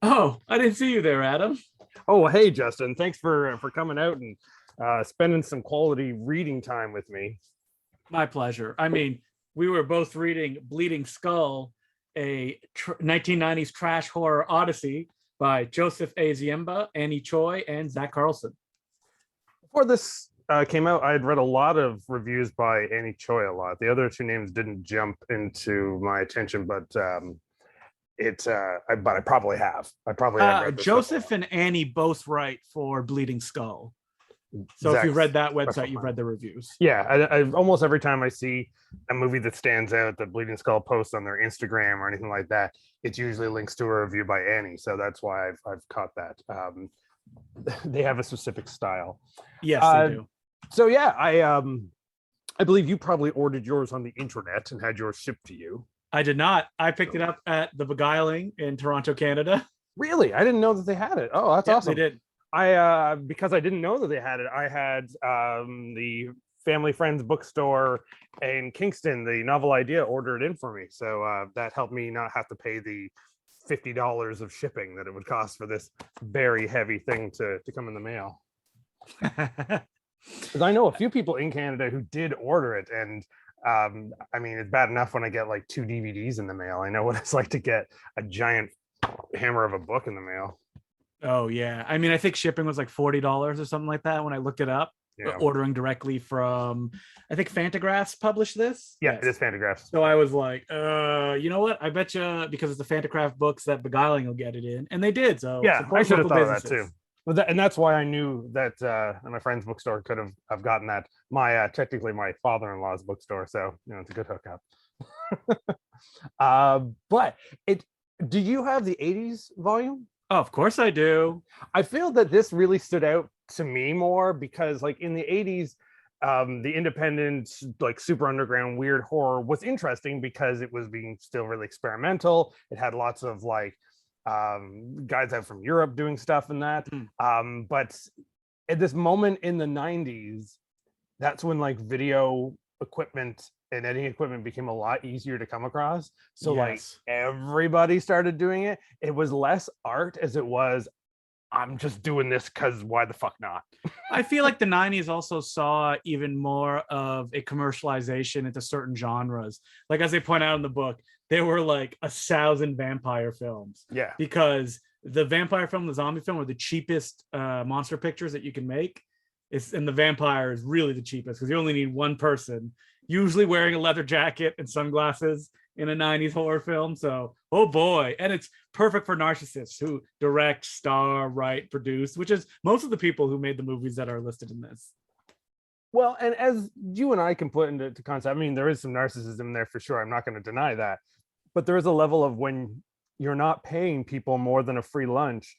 Oh, I didn't see you there, Adam. Oh, hey, Justin. Thanks for coming out and spending some quality reading time with me. My pleasure. I mean, we were both reading Bleedingskull, a 1990s trash horror odyssey by Joseph A. Ziemba, Annie Choi, and Zach Carlson. Before this came out, I had read a lot of reviews by Annie Choi a lot. The other two names didn't jump into my attention, but I probably have. I probably have read this Joseph and Annie both write for Bleedingskull. So Zach's if you've read that website, you've read the reviews. Yeah, I almost every time I see a movie that stands out that Bleedingskull posts on their Instagram or anything like that, it usually links to a review by Annie. So that's why I've caught that. They have a specific style. Yes, they do. So yeah, I believe you probably ordered yours on the internet and had yours shipped to you. I did not. I picked it up at the Beguiling in Toronto, Canada. Really? I didn't know that they had it. Oh, that's awesome. They did. Because I didn't know that they had it, I had the Family Friends bookstore in Kingston, the Novel Idea, order it in for me. So that helped me not have to pay the $50 of shipping that it would cost for this very heavy thing to come in the mail. Because I know a few people in Canada who did order it, and I mean, it's bad enough when I get like 2 DVDs in the mail. I know what it's like to get a giant hammer of a book in the mail. Oh yeah, I mean, I think shipping was like $40 or something like that when I looked it up. Yeah. Ordering directly from, I think Fantagraphs published this. Yeah, yes. It is Fantagraphs. So I was like, you know what? I bet you because it's the Fantagraph books that Beguiling will get it in, and they did. So yeah, I should have thought of that too. And that's why I knew that my friend's bookstore could have gotten that. My technically my father-in-law's bookstore, so you know it's a good hookup. But do you have the 80s volume? Oh, of course I do. I feel that this really stood out to me more because like in the 80s, the independent, like super underground weird horror was interesting because it was being still really experimental. It had lots of like guys out from Europe doing stuff and that. But at this moment in the 90s, that's when like video equipment and editing equipment became a lot easier to come across. So like everybody started doing it. It was less art as it was, I'm just doing this because why the fuck not? I feel like the 90s also saw even more of a commercialization into certain genres. Like as they point out in the book, there were like 1,000 vampire films. Yeah. Because the vampire film, the zombie film, are the cheapest monster pictures that you can make. And the vampire is really the cheapest because you only need one person, usually wearing a leather jacket and sunglasses in a 90s horror film. So, oh boy. And it's perfect for narcissists who direct, star, write, produce, which is most of the people who made the movies that are listed in this. Well, and as you and I can put into concept, I mean, there is some narcissism there for sure. I'm not going to deny that. But there is a level of when you're not paying people more than a free lunch,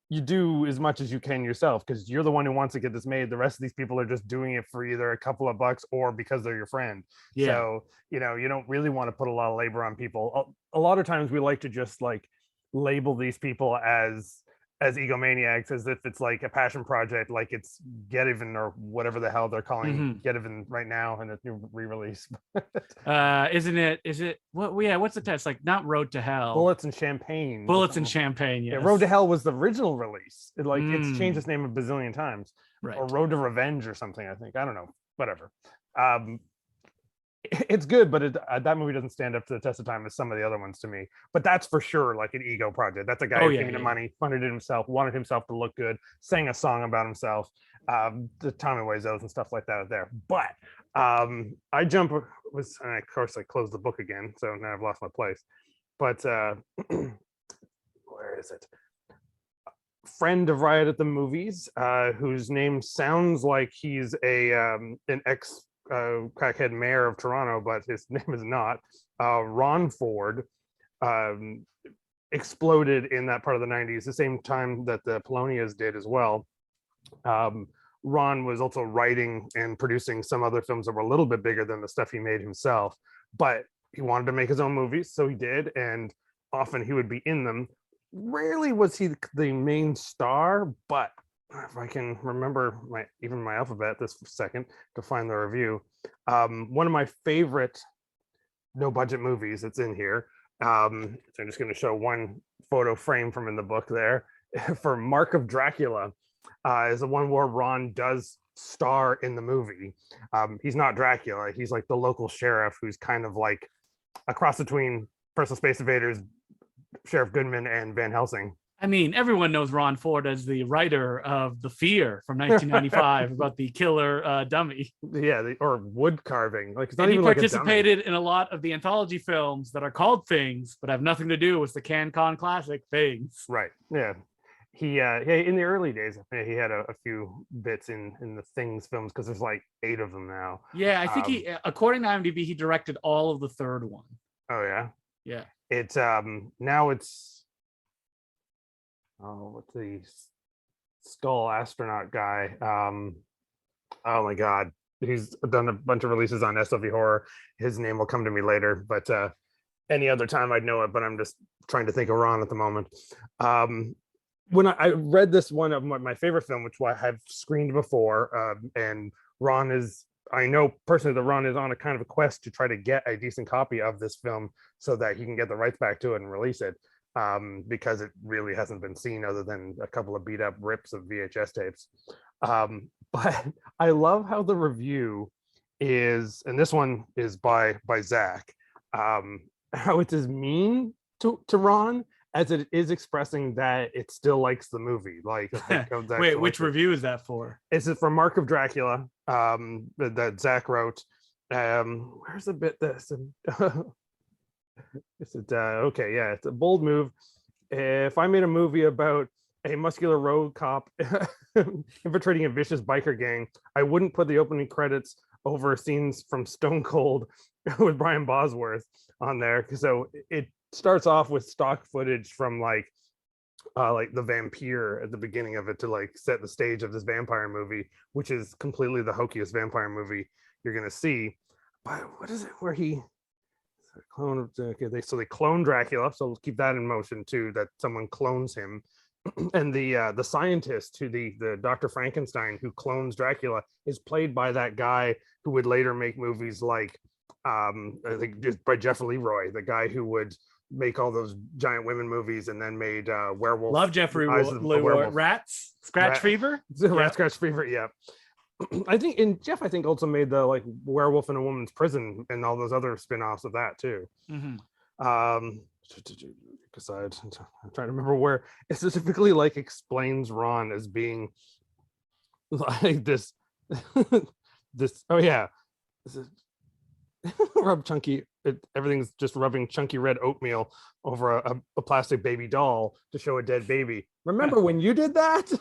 you do as much as you can yourself because you're the one who wants to get this made. The rest of these people are just doing it for either a couple of bucks or because they're your friend. Yeah. So, you know, you don't really want to put a lot of labor on people. A lot of times we like to just like label these people as egomaniacs, as if it's like a passion project, like it's Get Even or whatever the hell they're calling Get Even right now in a new re-release. Is it what? Yeah, what's the test? Like not Road to Hell. Bullets and Champagne. Bullets and Champagne. Yes. Yeah, Road to Hell was the original release. It's changed its name a bazillion times. Right. Or Road to Revenge or something. I think I don't know. Whatever. It's good, but that movie doesn't stand up to the test of time as some of the other ones to me. But that's for sure like an ego project. That's a guy who gave the money, funded it himself, wanted himself to look good, sang a song about himself, the Tommy Wiseau's and stuff like that are there. But and of course I closed the book again, so now I've lost my place. But where is it? Friend of Riot at the Movies, whose name sounds like he's an ex crackhead mayor of Toronto, but his name is not. Ron Ford exploded in that part of the 90s, the same time that the Polonias did as well. Ron was also writing and producing some other films that were a little bit bigger than the stuff he made himself, but he wanted to make his own movies, so he did, and often he would be in them. Rarely was he the main star, but if I can remember my alphabet this second to find the review, one of my favorite no budget movies that's in here. So I'm just going to show one photo frame from in the book there for Mark of Dracula. Is the one where Ron does star in the movie. He's not Dracula. He's like the local sheriff who's kind of like a cross between Personal Space Invaders, Sheriff Goodman, and Van Helsing. I mean, everyone knows Ron Ford as the writer of The Fear from 1995 about the killer dummy. Yeah, or wood carving. Like it's not and even he like participated in a lot of the anthology films that are called Things, but have nothing to do with the CanCon classic Things. Right. Yeah. He in the early days, he had a few bits in the Things films because there's like 8 of them now. Yeah, I think he, according to IMDb, he directed all of the third one. Oh yeah. Yeah. It's now it's what's the skull astronaut guy? Oh my god, he's done a bunch of releases on SLV horror. His name will come to me later, but any other time I'd know it. But I'm just trying to think of Ron at the moment. When I read this one of my favorite film, which I have screened before, and Ron is, I know personally that Ron is on a kind of a quest to try to get a decent copy of this film so that he can get the rights back to it and release it, because it really hasn't been seen other than a couple of beat up rips of VHS tapes. But I love how the review is, and this one is by Zach, how it's as mean to Ron as it is expressing that it still likes the movie. Like wait, which review is that for? Is it from Mark of Dracula, that Zach wrote? Where's the bit this? Is it okay? Yeah, it's a bold move. If I made a movie about a muscular road cop infiltrating a vicious biker gang, I wouldn't put the opening credits over scenes from Stone Cold with Brian Bosworth on there. So it starts off with stock footage from like the vampire at the beginning of it to like set the stage of this vampire movie, which is completely the hokiest vampire movie you're gonna see. But what is it where he clone? Okay, they clone Dracula, so let's keep that in motion too. That someone clones him, and the scientist who the Dr. Frankenstein who clones Dracula is played by that guy who would later make movies like I think just by Jeff Leroy, the guy who would make all those giant women movies and then made Werewolf. Love Jeffrey Leroy. Rats Scratch Fever. Rat Scratch Fever. Yeah. I think Jeff also made the like Werewolf in a Woman's Prison and all those other spin-offs of that too. Aside, I'm trying to remember where it specifically like explains Ron as being like this oh yeah, this is rub chunky, everything's just rubbing chunky red oatmeal over a plastic baby doll to show a dead baby. Remember when you did that?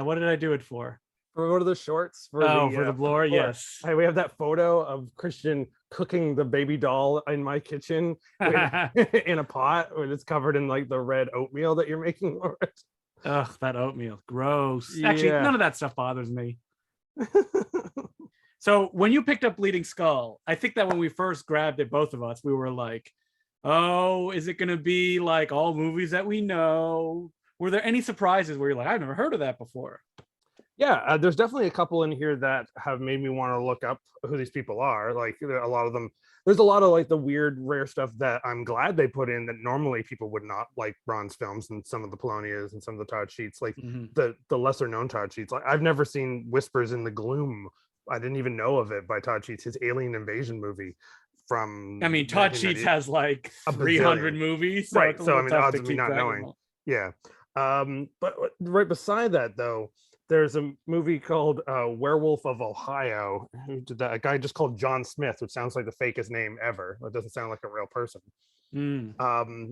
What did I do it for? For one of the shorts for the Blore, yes. Hey, we have that photo of Christian cooking the baby doll in my kitchen in a pot when it's covered in like the red oatmeal that you're making for it. Ugh, that oatmeal, gross. Yeah. Actually, none of that stuff bothers me. So when you picked up Bleedingskull, I think that when we first grabbed it, both of us, we were like, oh, is it going to be like all movies that we know? Were there any surprises where you're like, I've never heard of that before? Yeah, there's definitely a couple in here that have made me want to look up who these people are. Like a lot of them, there's a lot of like the weird, rare stuff that I'm glad they put in that normally people would not, like Ron's films and some of the Polonias and some of the Todd Sheets, like the lesser known Todd Sheets. Like I've never seen Whispers in the Gloom. I didn't even know of it by Todd Sheets, his alien invasion movie from. I mean, Todd Sheets has like 300 movies, so right? So I mean, odds of me not knowing. Yeah, but right beside that though, there's a movie called Werewolf of Ohio. Who did that? A guy just called John Smith, which sounds like the fakest name ever. It doesn't sound like a real person.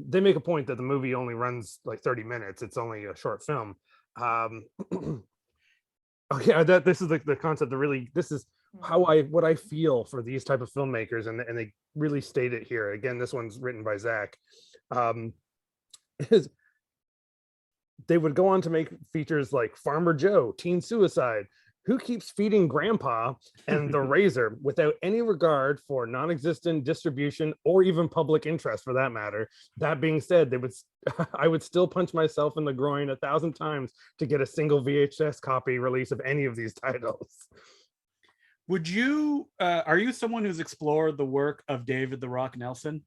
They make a point that the movie only runs like 30 minutes. It's only a short film. Okay, this is the concept. This is what I feel for these type of filmmakers, and they really state it here. Again, this one's written by Zach. Is they would go on to make features like Farmer Joe, Teen Suicide, who keeps feeding grandpa and the razor without any regard for non-existent distribution or even public interest for that matter. That being said, I would still punch myself in the groin 1,000 times to get a single VHS copy release of any of these titles. Would you are you someone who's explored the work of David the Rock Nelson?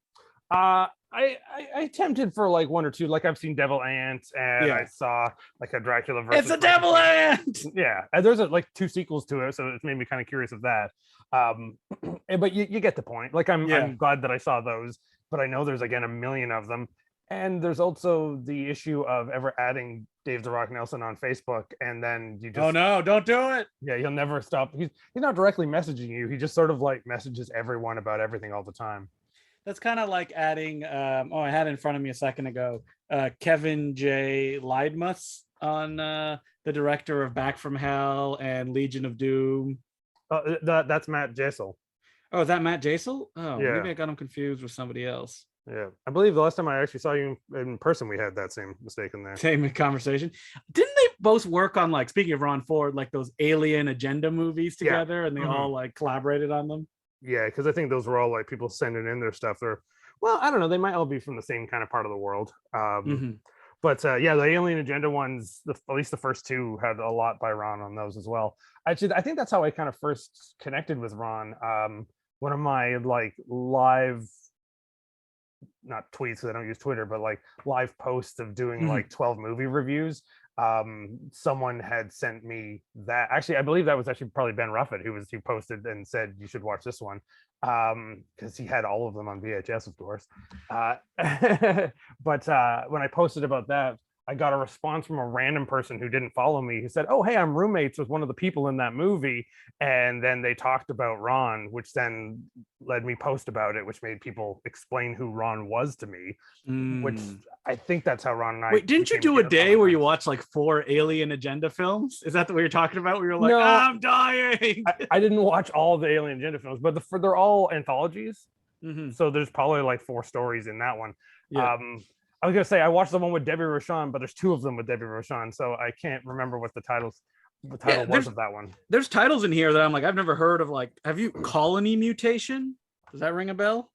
I attempted for like one or two, like I've seen Devil Ant, and I saw like a Dracula versus It's a Devil Ant. Yeah, and there's like 2 sequels to it, so it's made me kind of curious of that. But you get the point. Like I'm glad that I saw those, but I know there's again a million of them. And there's also the issue of ever adding Dave the Rock Nelson on Facebook, and then you just, oh no, don't do it. Yeah, he'll never stop. He's not directly messaging you. He just sort of like messages everyone about everything all the time. That's kind of like adding I had it in front of me a second ago, Kevin J. Leidmus on the director of Back from Hell and Legion of Doom. That's Matt Jasel. Oh, is that Matt Jasel? Oh, yeah. Maybe I got him confused with somebody else. Yeah, I believe the last time I actually saw you in person, we had that same mistake in there. Same conversation. Didn't they both work on, like, speaking of Ron Ford, like those Alien Agenda movies together, and they all like collaborated on them? Yeah, because I think those were all like people sending in their stuff. Or, well, I don't know, they might all be from the same kind of part of the world. But yeah, the Alien Agenda ones, at least the first 2 had a lot by Ron on those as well. Actually, I think that's how I kind of first connected with Ron. One of my like live, not tweets because I don't use Twitter, but like live posts of doing like 12 movie reviews. Someone had sent me that. Actually, I believe that was actually probably Ben Ruffett who posted and said you should watch this one, because he had all of them on VHS, of course. But when I posted about that, I got a response from a random person who didn't follow me who said, oh, hey, I'm roommates with one of the people in that movie. And then they talked about Ron, which then led me post about it, which made people explain who Ron was to me, which I think that's how Ron and I... Wait, didn't you do a day where you watched like 4 Alien Agenda films? Is that what you're talking about? Where you're like, no, I'm dying. I didn't watch all the Alien Agenda films, but they're all anthologies. So there's probably like 4 stories in that one. Yeah. I was gonna say I watched the one with Debbie Rochon, but there's 2 of them with Debbie Rochon, so I can't remember what the title was of that one. There's titles in here that I'm like, I've never heard of. Like, have you Colony Mutation? Does that ring a bell?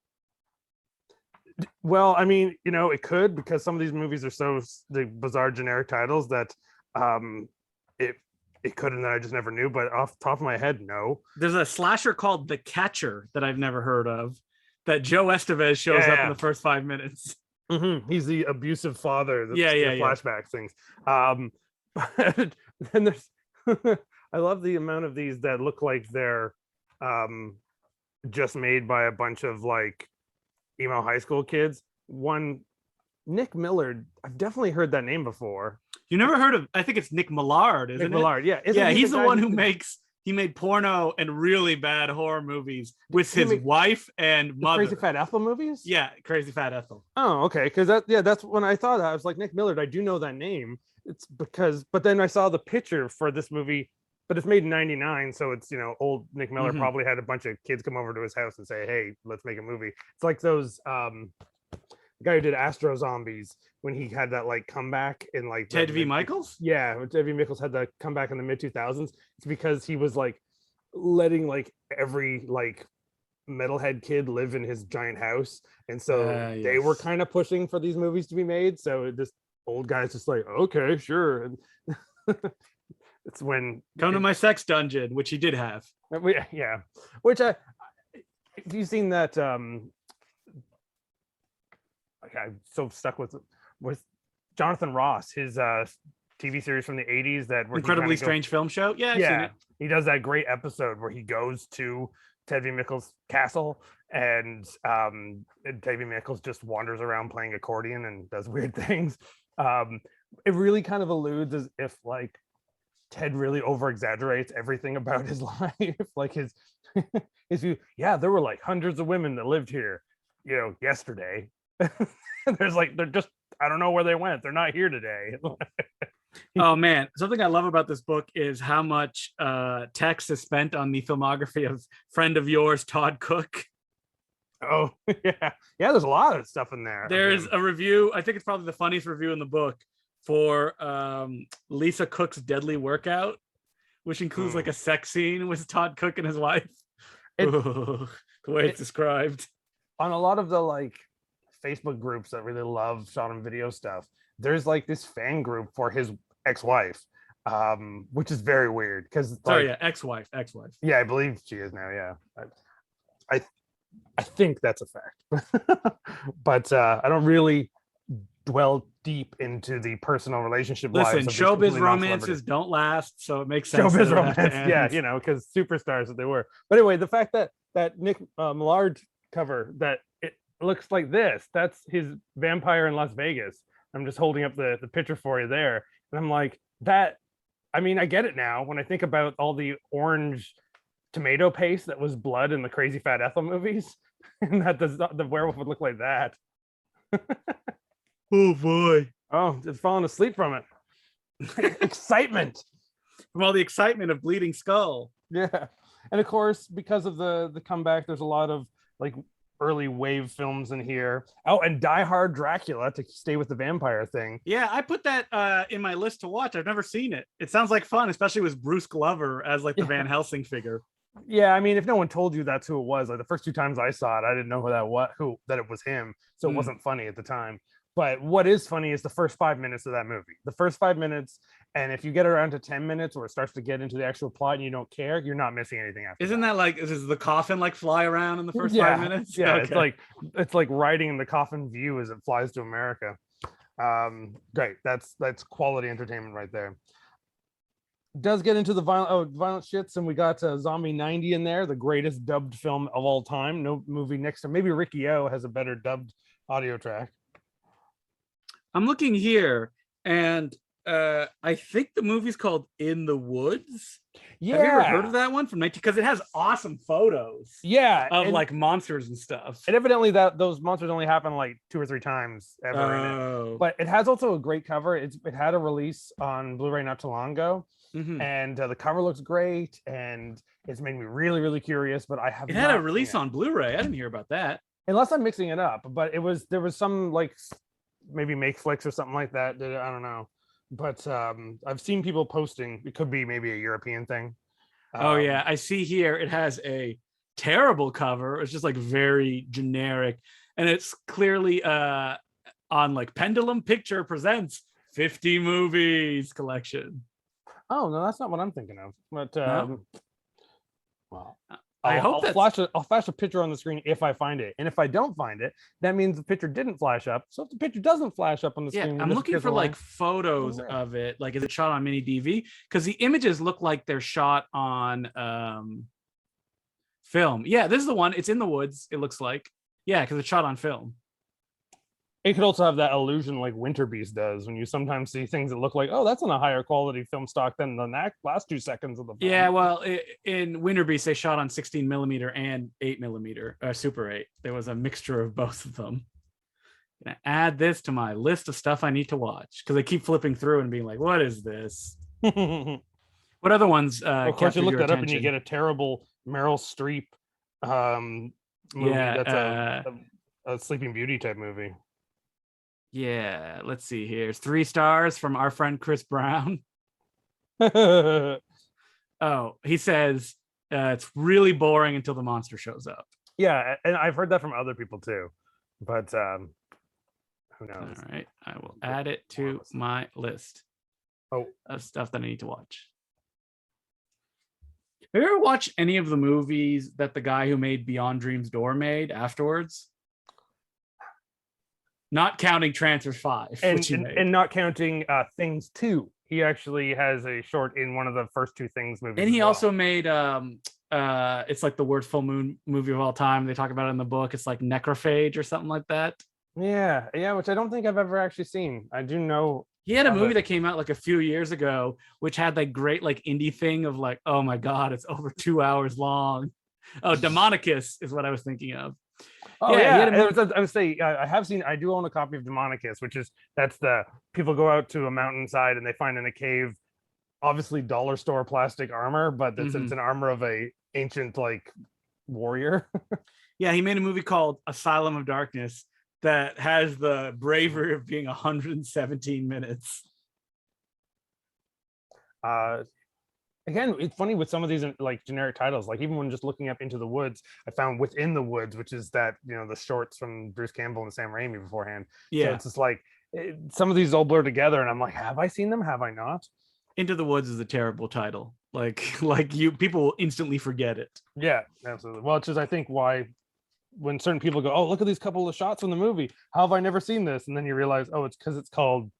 Well, I mean, it could, because some of these movies are so the bizarre generic titles that it could, and I just never knew. But off the top of my head, no. There's a slasher called The Catcher that I've never heard of, that Joe Estevez shows up in the first 5 minutes. He's the abusive father. The flashback things. And there's I love the amount of these that look like they're just made by a bunch of like emo high school kids. One, Nick Millard, I've definitely heard that name before. You never heard of? I think it's Nick Millard, isn't it? Nick Millard, yeah. He's the one who he made porno and really bad horror movies with his wife and mother. Crazy Fat Ethel movies? Yeah, Crazy Fat Ethel. Oh, okay. Because that's when I thought that. I was like, Nick Millard, I do know that name. It's because, but then I saw the picture for this movie, but it's made in '99, so it's, old Nick Miller probably had a bunch of kids come over to his house and say, hey, let's make a movie. It's like those the guy who did Astro Zombies, when he had that like comeback in like Ted V. Michaels. Yeah, when Ted V. Michaels had that comeback in the mid 2000s. It's because he was like letting like every like metalhead kid live in his giant house, and so they were kind of pushing for these movies to be made. So this old guy's just like, okay, sure. And it's when come to my sex dungeon, which he did have. Yeah, which have you seen that? I'm so stuck with Jonathan Ross, his TV series from the 80s, that Incredibly Strange Film Show. Yeah, I've seen it. He does that great episode where he goes to Ted V. Michaels' castle, and Ted V. Michaels just wanders around playing accordion and does weird things. It really kind of alludes as if like Ted really over exaggerates everything about his life, like his view. Yeah, there were like hundreds of women that lived here, yesterday. There's like, they're just, I don't know where they went. They're not here today. Oh man, something I love about this book is how much text is spent on the filmography of friend of yours, Todd Cook. Oh yeah, there's a lot of stuff in there. There's a review, I think it's probably the funniest review in the book, for Lisa Cook's Deadly Workout, which includes like a sex scene with Todd Cook and his wife. It- Ugh, the way it's described. On a lot of the like Facebook groups that really love shot on video stuff, there's like this fan group for his ex-wife, which is very weird because Sorry, like, yeah, ex-wife. yeah, I believe she is now. Yeah, I think that's a fact, but I don't really dwell deep into the personal relationship Listen, lives of these showbiz completely romances non-celebrities. don't last, so it makes sense. that Showbiz it would have to romance, yeah, end. you know, because superstars that they were. But anyway, the fact that Nick Millard cover that it looks like this, that's his vampire in Las Vegas. I'm just holding up the picture for you there, and I'm like that. I mean, I get it now when I think about all the orange tomato paste that was blood in the Crazy Fat Ethel movies, and that the werewolf would look like that. Oh boy. Oh, just falling asleep from it. Excitement. From all the excitement of Bleedingskull. Yeah. And of course, because of the comeback, there's a lot of like early wave films in here. Oh, and Die Hard Dracula to stay with the vampire thing. Yeah, I put that in my list to watch. I've never seen it. It sounds like fun, especially with Bruce Glover as like the Van Helsing figure. Yeah, I mean, if no one told you that's who it was, like the first two times I saw it, I didn't know that it was him, so it wasn't funny at the time. But what is funny is the first 5 minutes of that movie. The first 5 minutes, and if you get around to 10 minutes where it starts to get into the actual plot and you don't care, you're not missing anything after. Isn't that like is the coffin like fly around in the first Yeah, 5 minutes? Yeah, Okay. it's like riding in the coffin view as it flies to America. Great. That's quality entertainment right there. Does get into the violent shits, and we got Zombie 90 in there, the greatest dubbed film of all time. No movie next to maybe Ricky O has a better dubbed audio track. I'm looking here, and I think the movie's called In the Woods. Yeah, have you ever heard of that one from 19? Because it has awesome photos. Yeah, of like monsters and stuff. And evidently those monsters only happen like 2 or 3 times ever in it. But it has also a great cover. It had a release on Blu-ray not too long ago. Mm-hmm. And the cover looks great, and it's made me really, really curious. But I have it had a release on Blu-ray. I didn't hear about that, unless I'm mixing it up. But there was some like maybe Makeflix or something like that. I don't know. But I've seen people posting. It could be maybe a European thing. Oh yeah, I see here. It has a terrible cover. It's just like very generic, and it's clearly on like Pendulum Picture presents 50 movies collection. Oh no, that's not what I'm thinking of. But No? well, I'll flash a picture on the screen if I find it, and if I don't find it, that means the picture didn't flash up. So if the picture doesn't flash up on the screen, I'm looking for like photos of it. Like, is it shot on mini DV? Because the images look like they're shot on film. Yeah, this is the one. It's in the woods. It looks like because it's shot on film. It could also have that illusion like Winter Beast does when you sometimes see things that look like, oh, that's on a higher quality film stock than the last 2 seconds of the film. Yeah, well, in Winter Beast, they shot on 16 millimeter and 8 millimeter, Super 8. There was a mixture of both of them. I'm gonna add this to my list of stuff I need to watch because I keep flipping through and being like, what is this? What other ones? Of course, you look that up and you get a terrible Meryl Streep movie that's a Sleeping Beauty type movie. Yeah, let's see here. It's 3 stars from our friend Chris Brown. Oh, he says it's really boring until the monster shows up. Yeah, and I've heard that from other people too. But who knows? All right, I will add it to my list of stuff that I need to watch. Have you ever watched any of the movies that the guy who made Beyond Dream's Door made afterwards? Not counting Transfers 5, and not counting Things 2. He actually has a short in one of the first 2 Things movies. And he also made it's like the worst full moon movie of all time. They talk about it in the book. It's like Necrophage or something like that. Yeah, which I don't think I've ever actually seen. I do know he had a movie that came out like a few years ago, which had like great like indie thing of like, oh my god, it's over 2 hours long. Oh, Demonicus is what I was thinking of. Oh yeah, I would say I do own a copy of Demonicus, that's the people go out to a mountainside and they find in a cave, obviously dollar store plastic armor, but it's an armor of a ancient like warrior. Yeah, he made a movie called Asylum of Darkness that has the bravery of being 117 minutes. again, it's funny with some of these like generic titles, like even when just looking up Into the Woods, I found Within the Woods, which is that, the shorts from Bruce Campbell and Sam Raimi beforehand. So Yeah. it's just like some of these all blur together and I'm like, have I seen them? Have I not? Into the Woods is a terrible title. Like people will instantly forget it. Yeah, absolutely. Well, it's just I think why when certain people go, oh, look at these couple of shots from the movie. How have I never seen this? And then you realize, oh, it's because it's called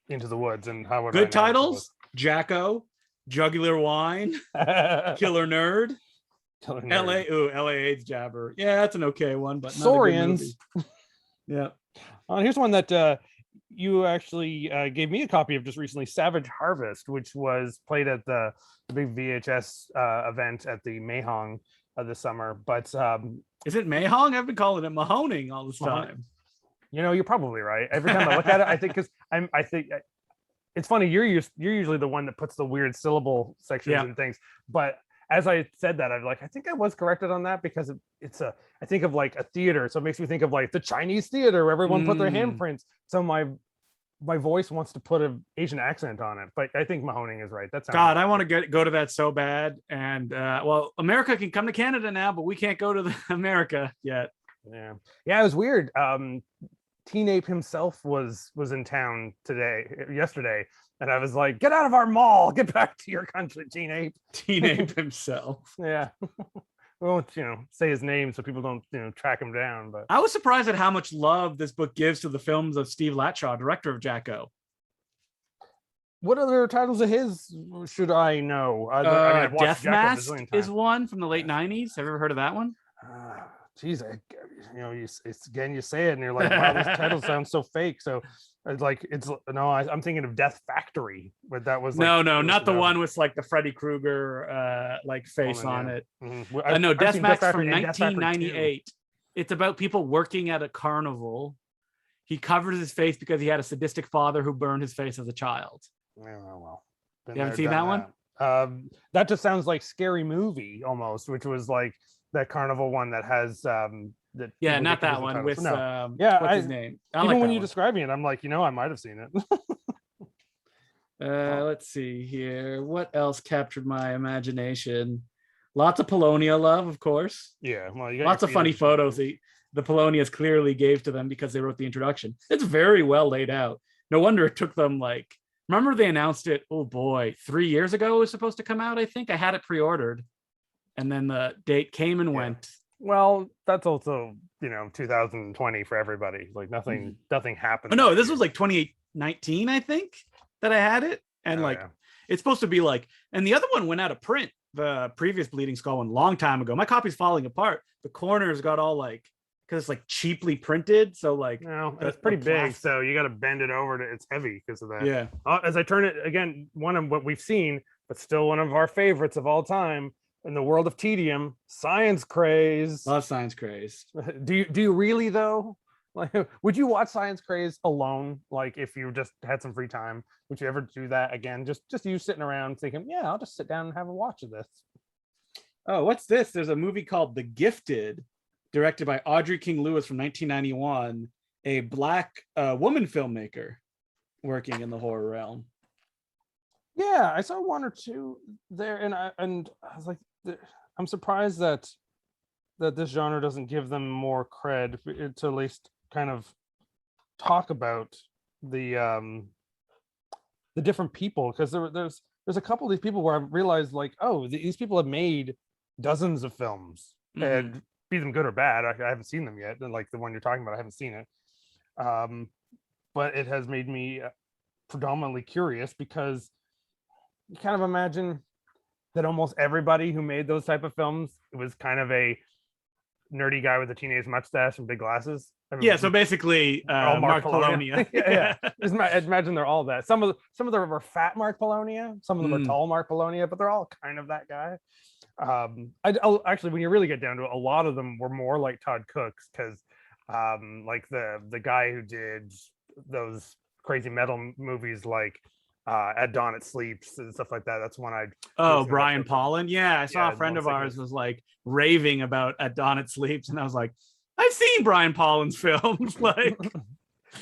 Into the Woods. And how would good titles? Jacko, Jugular Wine, Killer Nerd, LA AIDS Jabber. Yeah, that's an okay one, but not Saurians. A good movie. Yeah. Here's one that you actually gave me a copy of just recently, Savage Harvest, which was played at the big VHS event at the Mahong this summer. But is it Mahong? I've been calling it Mahoning all this time. You're probably right. Every time I look at it, I think because I think it's funny. You're usually the one that puts the weird syllable sections and things. But as I said that, I'm like, I think I was corrected on that because I think of like a theater, so it makes me think of like the Chinese theater where everyone put their handprints. So my voice wants to put an Asian accent on it, but I think Mahoning is right. That's God, I want to go to that so bad. And well, America can come to Canada now, but we can't go to America yet. Yeah, it was weird. Teen Ape himself was in town yesterday, and I was like, "Get out of our mall! Get back to your country, Teen Ape." Teen Ape himself. Yeah. We won't, say his name so people don't, track him down. But I was surprised at how much love this book gives to the films of Steve Latshaw, director of Jacko. What other titles of his should I know? Death Mask is one from the late '90s. Have you ever heard of that one? Geez, you say it and you're like, wow, this title sounds so fake. So I'm thinking of Death Factory, but that was like, no, not the one with like the Freddy Krueger face on it. Mm-hmm. No, Death Mask from 1998. It's about people working at a carnival. He covers his face because he had a sadistic father who burned his face as a child. Oh, well. You haven't seen that one? That just sounds like Scary Movie almost, which was like that carnival one that has not that one with what's his name? Even when you describe it, I'm like, I might have seen it. Let's see here. What else captured my imagination? Lots of Polonia love, of course. Yeah, well, lots of funny photos the Polonias clearly gave to them because they wrote the introduction. It's very well laid out. No wonder it took them remember they announced it, oh boy, 3 years ago it was supposed to come out, I think. I had it pre-ordered. And then the date came and went. Well, that's also, 2020 for everybody. Like nothing happened. Oh, no, this was like 2019, I think, that I had it. And it's supposed to be and the other one went out of print. The previous Bleedingskull one, long time ago. My copy's falling apart. The corners got all because it's cheaply printed. So it's pretty big. So you got to bend it over it's heavy because of that. Yeah. As I turn it again, one of what we've seen, but still one of our favorites of all time. In the world of tedium, Science Craze. Love Science Craze. Do you really though? Would you watch Science Craze alone? If you just had some free time, would you ever do that again? Just you sitting around thinking, yeah, I'll just sit down and have a watch of this. Oh, what's this? There's a movie called The Gifted, directed by Audrey King Lewis from 1991, a Black woman filmmaker working in the horror realm. Yeah, I saw one or two there, and I was like, I'm surprised that this genre doesn't give them more cred to at least kind of talk about the different people, because there's a couple of these people where I realized these people have made dozens of films, and be them good or bad, I haven't seen them yet. And the one you're talking about, I haven't seen it, but it has made me predominantly curious because you kind of imagine that almost everybody who made those type of films was kind of a nerdy guy with a teenage mustache and big glasses. So basically Mark Polonia. yeah. Imagine they're all that. Some of them are fat Mark Polonia, some of them are tall Mark Polonia, but they're all kind of that guy. Actually, when you really get down to it, a lot of them were more like Todd Cooks, because the guy who did those crazy metal movies At Dawn It Sleeps and stuff like that. That's one Brian Pollan. Yeah, I saw a friend of ours was raving about At Dawn It Sleeps, and I was like, I've seen Brian Pollan's films.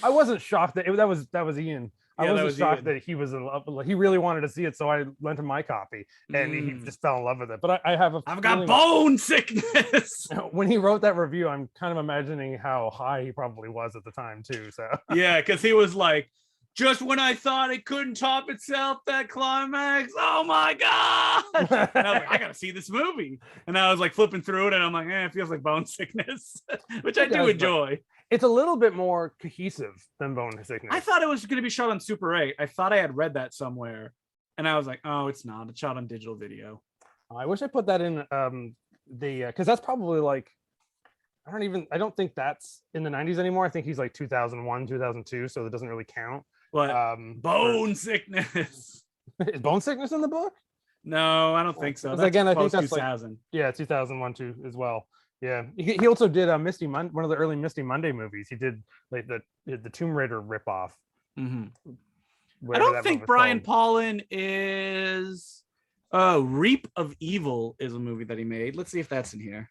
I wasn't shocked that was Ian. I Yeah, that wasn't was shocked Ian. that he was in love. He really wanted to see it, so I lent him my copy, and he Mm. just fell in love with it. But I have a I've got feeling bone sickness. when he wrote that review, I'm kind of imagining how high he probably was at the time too. So Yeah, because he was like, just when I thought it couldn't top itself, that climax. Oh my gosh. And I was like, I gotta see this movie. And I was like flipping through it, and I'm like, it feels like bone sickness, which I do enjoy. It's a little bit more cohesive than Bone Sickness. I thought it was going to be shot on Super 8. I thought I had read that somewhere, and I was like, oh, it's not. It's shot on digital video. I wish I put that in because that's probably like I don't think that's in the 90s anymore. I think he's like 2001, 2002, so it doesn't really count. But bone sickness. Is Bone Sickness in the book? No, I don't think so. That's again, I think that's 2000. Like, 2001 too as well. Yeah, he also did Misty Monday, one of the early Misty Monday movies. He did like the Tomb Raider ripoff. Mm-hmm. I don't think Brian Pollin is. Oh, Reap of Evil is a movie that he made. Let's see if that's in here.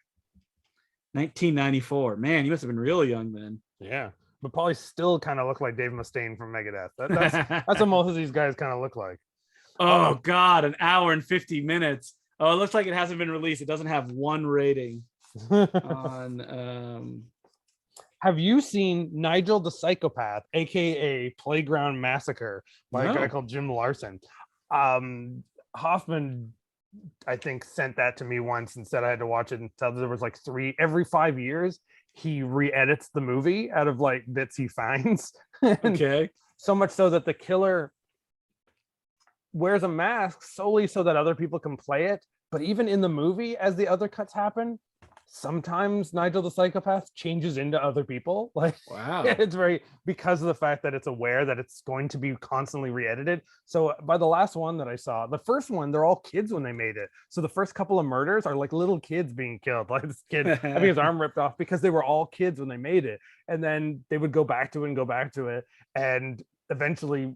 1994. Man, you must have been really young then. Yeah, but probably still kind of look like Dave Mustaine from Megadeth. That's what most of these guys kind of look like. Oh God, an hour and 50 minutes. Oh, it looks like it hasn't been released. It doesn't have one rating on. Have you seen Nigel the Psychopath, aka Playground Massacre, by a guy called Jim Larson? Hoffman, I think, sent that to me once and said I had to watch it until there was like every 5 years. He re-edits the movie out of like bits he finds. Okay. So much so that the killer wears a mask solely so that other people can play it. But even in the movie, as the other cuts happen, sometimes Nigel the Psychopath changes into other people. Like, wow, it's very because of the fact that it's aware that it's going to be constantly re-edited. So by the last one that I saw, the first one, they're all kids when they made it. So the first couple of murders are like little kids being killed. Like this kid having his arm ripped off because they were all kids when they made it. And then they would go back to it and go back to it. And eventually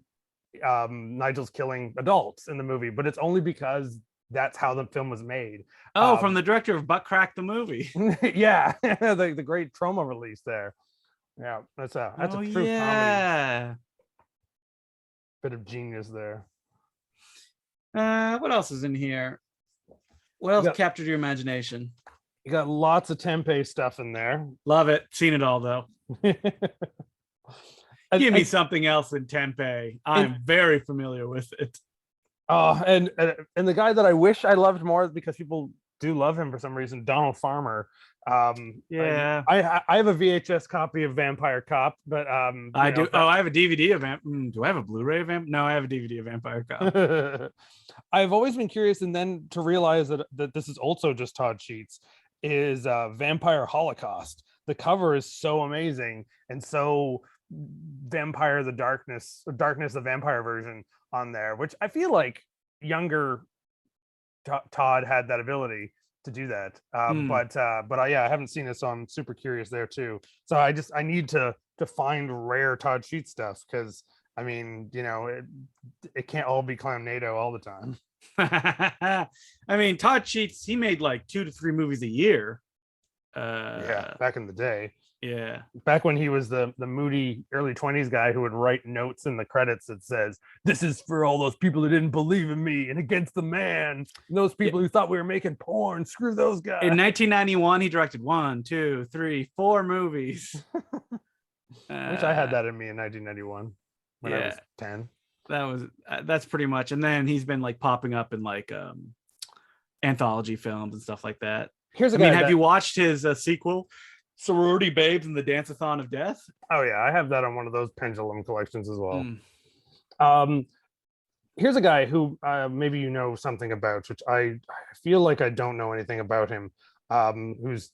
Nigel's killing adults in the movie, but it's only because that's how the film was made. Oh, from the director of Butt Crack the movie. Yeah, the great Troma release there. Yeah, that's a true comedy. Bit of genius there. What else is in here? What else captured your imagination? You got lots of tempeh stuff in there. Love it. Seen it all though. Give me something else in tempeh. I'm very familiar with it. Oh, and the guy that I wish I loved more because people do love him for some reason, Donald Farmer. Yeah, I have a VHS copy of Vampire Cop, but I do. I have a DVD of do I have a Blu-ray of Vamp? No, I have a DVD of Vampire Cop. I've always been curious, and then to realize that this is also just Todd Sheets, is Vampire Holocaust. The cover is so amazing and so Vampire the Darkness the Vampire version on there, which I feel like younger Todd had that ability to do that. But I haven't seen it, so I'm super curious there too. So I need to find rare Todd Sheets stuff because I mean, you know, it can't all be Clamnado all the time. I mean, Todd Sheets, he made like 2 to 3 movies a year. Yeah, back in the day. Yeah, back when he was the moody early 20s guy who would write notes in the credits that says, "This is for all those people who didn't believe in me and against the man, and those people who thought we were making porn. Screw those guys." In 1991, he directed 1, 2, 3, 4 movies. I wish I had that in me in 1991 when I was 10. That's pretty much. And then he's been like popping up in like anthology films and stuff like that. Have you watched his sequel, Sorority Babes and the Dance-a-thon of Death? Oh yeah, I have that on one of those pendulum collections as well. Here's a guy who maybe you know something about, which I feel like I don't know anything about him, who's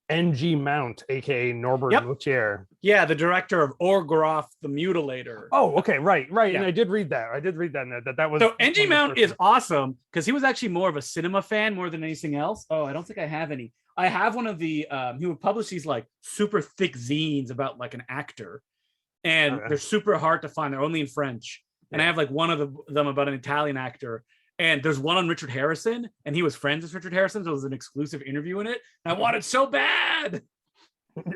N.G. Mount, aka Norbert Moutier. Yeah, the director of Orgroff the Mutilator. Oh, okay, right. Yeah. And I did read that. That was. So N.G. Mount is awesome because he was actually more of a cinema fan more than anything else. Oh, I don't think I have any. I have one of the he would publish these like super thick zines about like an actor, and they're super hard to find. They're only in French. And I have like one of them about an Italian actor. And there's one on Richard Harrison, and he was friends with Richard Harrison, so it was an exclusive interview in it. And I wanted so bad.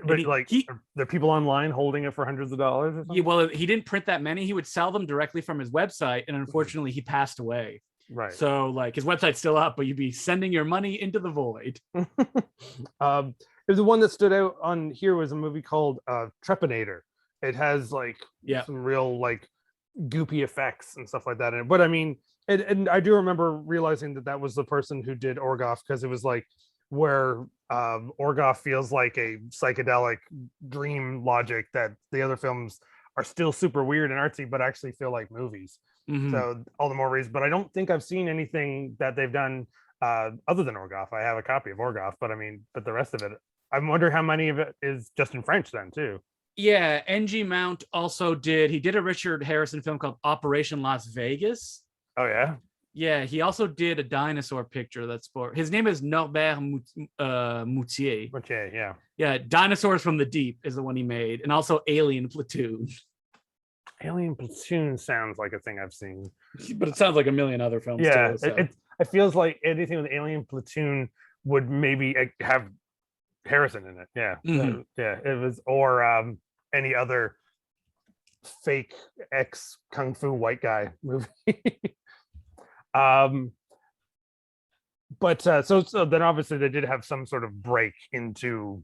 But he, like, he are there people online holding it for hundreds of dollars or something? yeah, well, he didn't print that many. He would sell them directly from his website, and unfortunately, he passed away. Right. So, like, his website's still up, but you'd be sending your money into the void. There's the one that stood out on here was a movie called Trepanator. It has like Yeah. some real like goopy effects and stuff like that in it. But I mean, and I do remember realizing that that was the person who did Orgoff, because it was like where Orgoff feels like a psychedelic dream logic that the other films are still super weird and artsy, but actually feel like movies. Mhm. So all the more reason. But I don't think I've seen anything that they've done other than Orgoff. I have a copy of Orgoff, but I mean, but the rest of it, I wonder how many of it is just in French then too. Yeah, NG Mount also did a Richard Harrison film called Operation Las Vegas. Oh yeah. Yeah, he also did a dinosaur picture that's for his name is Norbert Moutier. Okay, yeah. Yeah, Dinosaurs from the Deep is the one he made, and also Alien Platoon. Alien Platoon sounds like a thing I've seen. But it sounds like a million other films Yeah, too. So. it feels like anything with Alien Platoon would maybe have Harrison in it. Yeah, yeah. It was or any other fake ex kung fu white guy movie. But so then obviously they did have some sort of break into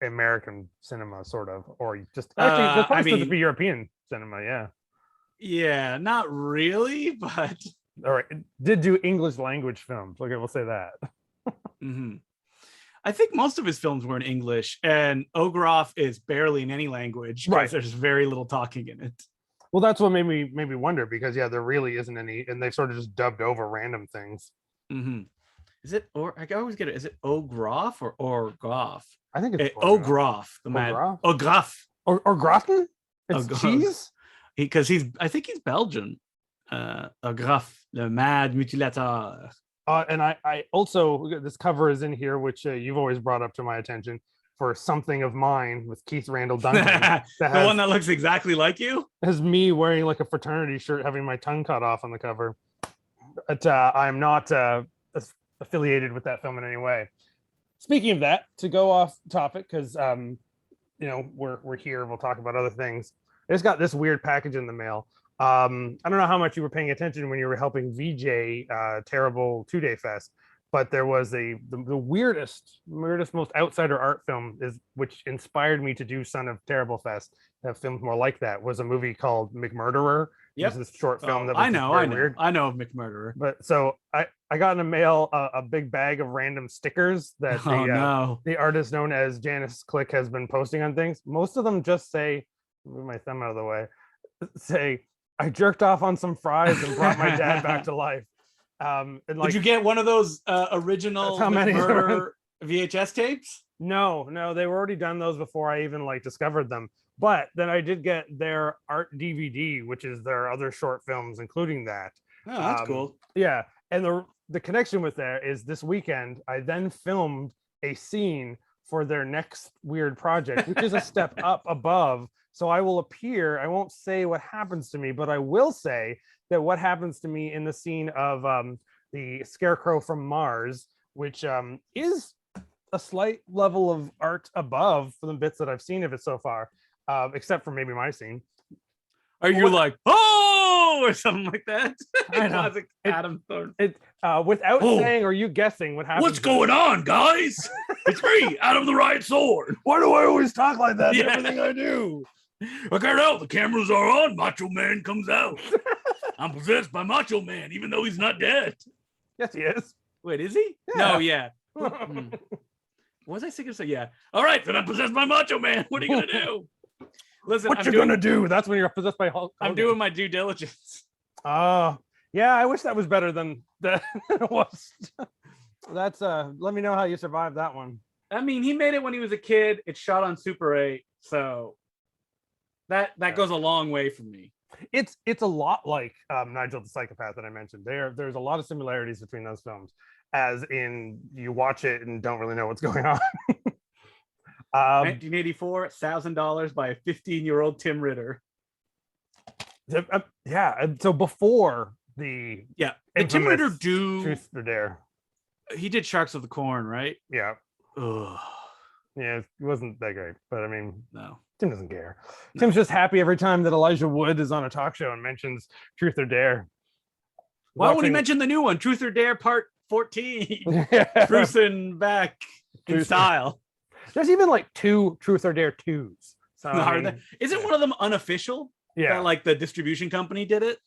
American cinema, sort of, or just actually the first to be European cinema. Yeah, not really, but all right, it did do English language films. Okay, we'll say that. I think most of his films were in English, and Ogroff is barely in any language, right? There's very little talking in it. Well, that's what made me wonder, because yeah, there really isn't any, and they sort of just dubbed over random things. Is it, or I always get it? Is it Ogroff or Orgoff? I think it's Ogroff. The man Ogroff or Groffen. It's cheese. Because I think he's Belgian. Ogroff, le mad mutilateur. And I also, this cover is in here, which you've always brought up to my attention, for Something of Mine with Keith Randall Duncan. The one that looks exactly like you? Has me wearing like a fraternity shirt, having my tongue cut off on the cover. But I'm not affiliated with that film in any way. Speaking of that, to go off topic, because we're here, we'll talk about other things. I just got this weird package in the mail. I don't know how much you were paying attention when you were helping VJ Terrible 2-Day Fest, but there was the weirdest, most outsider art film which inspired me to do Son of Terrible Fest. Have films more like that, was a movie called McMurderer. Yep. This short film that was I know weird. I know of McMurderer. But so I got in the mail a big bag of random stickers that the artist known as Janice Click has been posting on things. Most of them just say, move my thumb out of the way, say, I jerked off on some fries and brought my dad back to life. And like, did you get one of those original McMurderer VHS tapes? No, they were already done those before I even like discovered them. But then I did get their art DVD, which is their other short films, including that. Oh, that's cool. Yeah, and the connection with that is this weekend I then filmed a scene for their next weird project, which is a step up above. So I will appear. I won't say what happens to me, but I will say that what happens to me in the scene of the Scarecrow from Mars, which is a slight level of art above for the bits that I've seen of it so far. Except for maybe my scene. Are you like, oh, or something like that? I know. Classic Adam Thorne. Without saying, or you guessing what happens? What's going on, guys? It's me, Adam the Riot Sword. Why do I always talk like that in everything I do? I can't help. The cameras are on. Macho Man comes out. I'm possessed by Macho Man, even though he's not dead. Yes, he is. Wait, is he? Yeah. No, yeah. Was I thinking so? Yeah. All right, then I'm possessed by Macho Man. What are you gonna do? Listen, what you gonna do? That's when you're possessed by Hulk. I'm doing my due diligence. Yeah, I wish that was better than it was. That's let me know how you survived that one. I mean, he made it when he was a kid. It's shot on Super 8, so that goes a long way for me. It's a lot like Nigel the Psychopath that I mentioned. There's a lot of similarities between those films, as in you watch it and don't really know what's going on. 1984, $1,000 by a 15-year-old Tim Ritter. Yeah, so before the Tim Ritter do Truth or Dare. He did Sharks of the Corn, right? Yeah. Ugh. Yeah, it wasn't that great, but I mean, No. Tim doesn't care. Tim's just happy every time that Elijah Wood is on a talk show and mentions Truth or Dare. Well, when he mentioned the new one, Truth or Dare Part 14, cruising back in style. There's even like 2 Truth or Dare 2s. So Isn't one of them unofficial? Yeah, that, like the distribution company did it.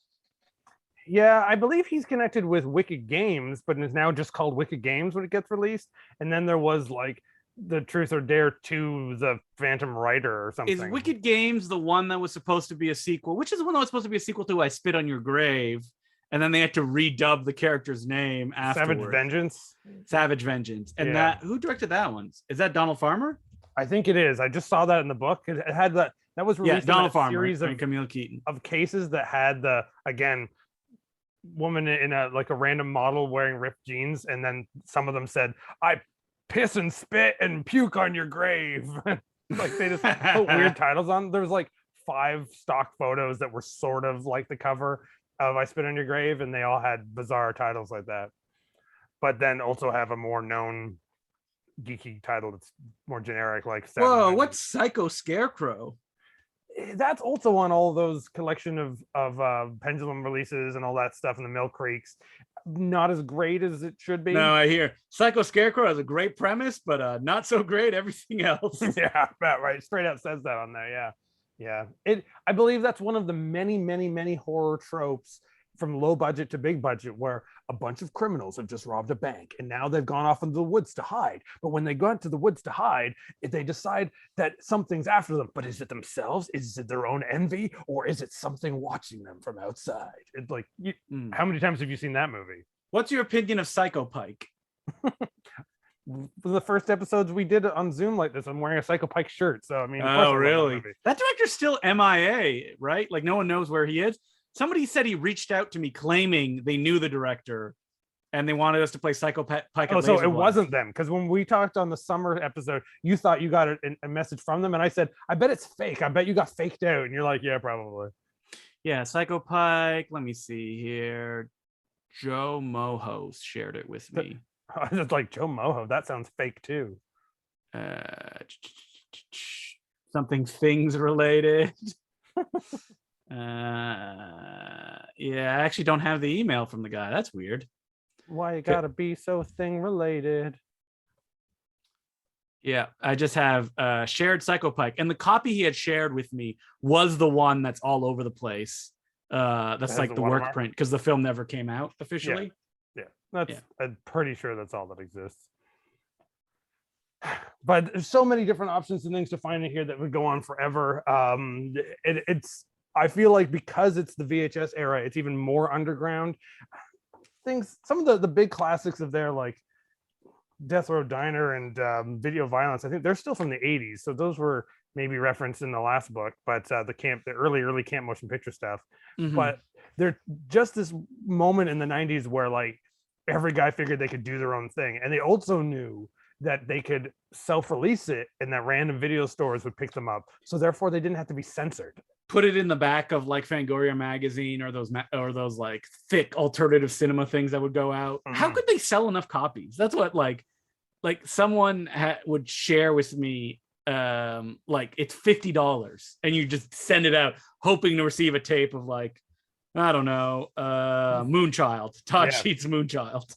Yeah, I believe he's connected with Wicked Games, but it's now just called Wicked Games when it gets released. And then there was like the Truth or Dare 2, the Phantom Rider or something. Is Wicked Games the one that was supposed to be a sequel? Which is the one that was supposed to be a sequel to I Spit on Your Grave? And then they had to redub the character's name afterwards. Savage Vengeance. Savage Vengeance. And that, who directed that one? Is that Donald Farmer? I think it is. I just saw that in the book. It had that was released in a series of Camille Keaton of cases that had the woman in a random model wearing ripped jeans, and then some of them said, "I piss and spit and puke on your grave." Like they just put weird titles on. There was like 5 stock photos that were sort of like the cover of I Spit on Your Grave, and they all had bizarre titles like that. But then also have a more known geeky title that's more generic, like Whoa, what's Psycho Scarecrow? That's also on all those collection of Pendulum releases and all that stuff in the Mill Creeks. Not as great as it should be. No, I hear Psycho Scarecrow has a great premise, but not so great everything else. Yeah, right. Straight out says that on there. Yeah. I believe that's one of the many horror tropes from low budget to big budget, where a bunch of criminals have just robbed a bank and now they've gone off into the woods to hide. But when they go into the woods to hide, they decide that something's after them. But is it themselves? Is it their own envy? Or is it something watching them from outside? It's like, how many times have you seen that movie? What's your opinion of Psycho Pike? The first episodes we did on Zoom like this, I'm wearing a Psycho Pike shirt. So I mean, oh really? That director's still MIA, right? Like no one knows where he is. Somebody said he reached out to me claiming they knew the director and they wanted us to play Psycho Pike. Oh, so it wasn't them. Because when we talked on the summer episode, you thought you got a message from them. And I said, I bet it's fake. I bet you got faked out. And you're like, yeah, probably. Yeah, Psycho Pike. Let me see here. Joe Moho shared it with me. It's like Joe Moho. That sounds fake too. Something things related. Yeah, I actually don't have the email from the guy. That's weird. Why you gotta be so thing related? Yeah, I just have shared Psycho Pike, and the copy he had shared with me was the one that's all over the place. That's like the work print because the film never came out officially. I'm pretty sure that's all that exists. But there's so many different options and things to find in here that would go on forever. I feel like because it's the VHS era, it's even more underground. Some of the big classics of there, like Death Row Diner and Video Violence, I think they're still from the 80s. So those were maybe referenced in the last book, but the early camp motion picture stuff. Mm-hmm. But there's just this moment in the 90s where like every guy figured they could do their own thing. And they also knew that they could self-release it and that random video stores would pick them up. So therefore they didn't have to be censored. Put it in the back of like Fangoria magazine or those like thick alternative cinema things that would go out. Mm-hmm. How could they sell enough copies? That's what like someone would share with me. Like it's $50 and you just send it out hoping to receive a tape of like, I don't know, Moonchild, Todd Sheets Moonchild.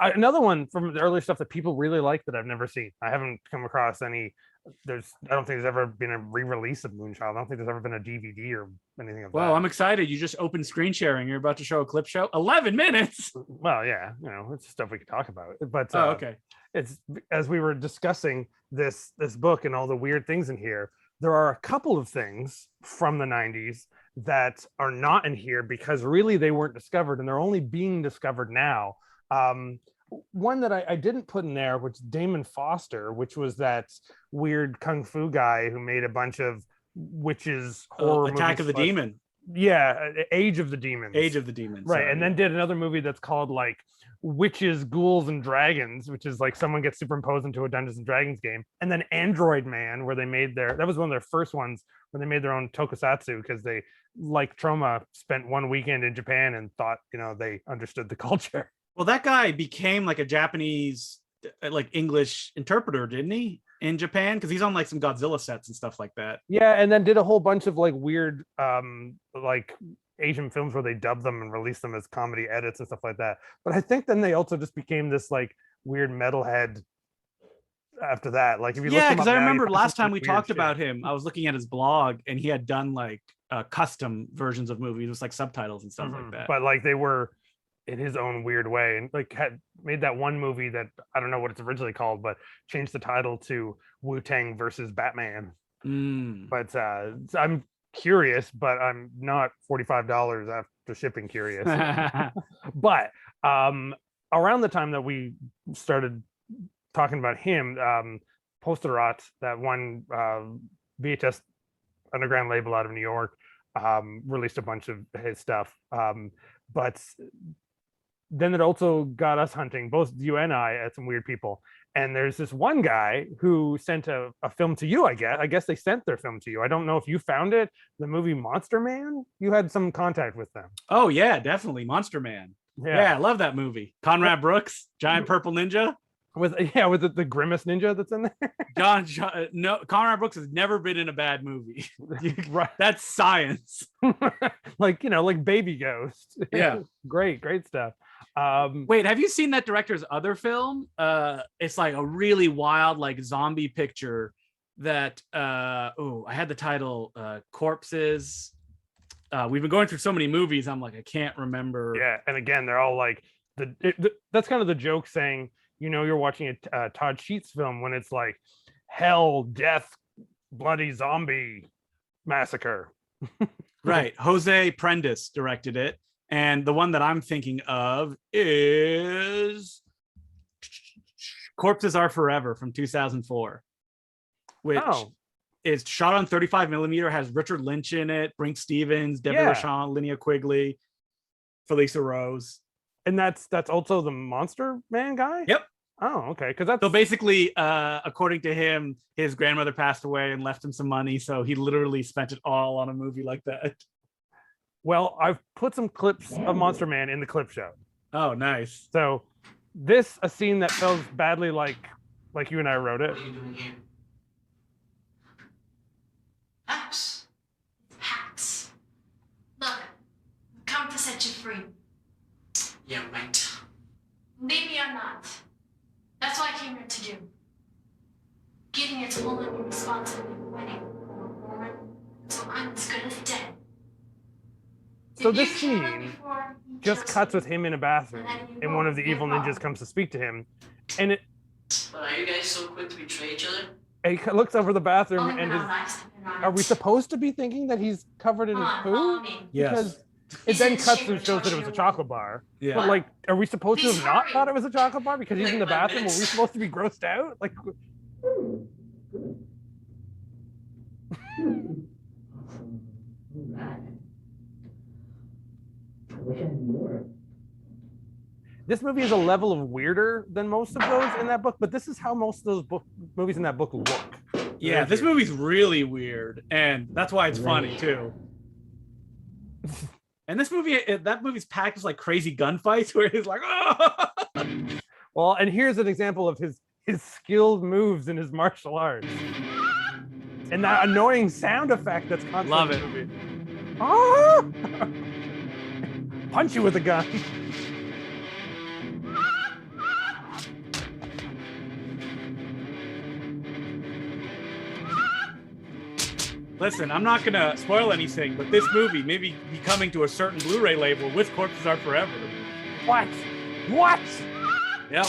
Another one from the early stuff that people really like that I've never seen. I haven't come across any. I don't think there's ever been a re-release of Moonchild. I don't think there's ever been a DVD or anything of that. Well, I'm excited. You just opened screen sharing. You're about to show a clip show. 11 minutes. Well, yeah, it's stuff we could talk about. But okay. It's as we were discussing this book and all the weird things in here. There are a couple of things from the 90s that are not in here because really they weren't discovered and they're only being discovered now. One that I didn't put in there, which Damon Foster, which was that weird kung fu guy who made a bunch of witches horror Attack of the Demon. Yeah, Age of the Demons. Age of the Demons. Right, and then did another movie that's called like Witches, Ghouls, and Dragons, which is like someone gets superimposed into a Dungeons and Dragons game. And then Android Man, where they made that was one of their first ones when they made their own tokusatsu because they, like Troma, spent one weekend in Japan and thought, they understood the culture. Well, that guy became like a Japanese like English interpreter, didn't he, in Japan? Because he's on like some Godzilla sets and stuff like that. Yeah, and then did a whole bunch of like weird like Asian films where they dub them and release them as comedy edits and stuff like that. But I think then they also just became this like weird metalhead after that. Like if you Yeah, look because I remember last time we weird talked shit. about him, I was looking at his blog and he had done like custom versions of movies with like subtitles and stuff like that. But like they were in his own weird way, and like had made that one movie that I don't know what it's originally called, but changed the title to Wu-Tang versus Batman. But so I'm curious, but I'm not $45 after shipping curious. But around the time that we started talking about him, Posterot, that one VHS underground label out of New York, released a bunch of his stuff. But then it also got us hunting, both you and I, at some weird people. And there's this one guy who sent a film to you, I guess. I guess they sent their film to you. I don't know if you found it. The movie Monster Man? You had some contact with them. Oh, yeah, definitely. Monster Man. Yeah, I love that movie. Conrad Brooks, giant purple ninja. With the grimace ninja that's in there. No, Conrad Brooks has never been in a bad movie. Right. That's science. Like, like Baby Ghost. Yeah. Great stuff. Wait, have you seen that director's other film? It's like a really wild, like zombie picture that I had the title Corpses. We've been going through so many movies, I'm like, I can't remember. Yeah, and again, they're all like that's kind of the joke, saying, you're watching a Todd Sheets film when it's like hell, death, bloody zombie massacre. Right. Jose Prentice directed it. And the one that I'm thinking of is Corpses Are Forever from 2004, which is shot on 35 millimeter, has Richard Lynch in it, Brink Stevens, Deborah Rochon, Linnea Quigley, Felissa Rose. And that's also the Monster Man guy? Yep. Oh, okay. Because that's so basically, according to him, his grandmother passed away and left him some money, so he literally spent it all on a movie like that. Well, I've put some clips of Monster Man in the clip show. Oh, nice. So a scene that feels badly like you and I wrote it. What are you doing here? Hacks. Hacks. Look, I've come to set you free. Yeah, right. Maybe I'm not. That's what I came here to do. Getting it to only be responsible for winning or born, so I'm as good as dead. So this scene just cuts with him in a bathroom, and one of the evil ninjas comes to speak to him, and it. Well, are you guys so quick to betray each other? And he looks over the bathroom, and are we supposed to be thinking that he's covered in poo? Yes. Because it then cuts and shows that it was a chocolate bar. Yeah. But like, are we supposed to have not thought it was a chocolate bar because he's in the bathroom? Were we supposed to be grossed out? Like. This movie is a level of weirder than most of those in that book, but this is how most of those movies in that book look. Yeah, this movie's really weird, and that's why it's funny too. And this movie, that movie's packed with like crazy gunfights where he's like, oh! Well, and here's an example of his skilled moves in his martial arts, and that annoying sound effect that's constantly. Love it. In the movie. Oh! Punch you with a gun. Listen, I'm not gonna spoil anything, but this movie may be coming to a certain Blu-ray label with Corpses Are Forever. What? Yep.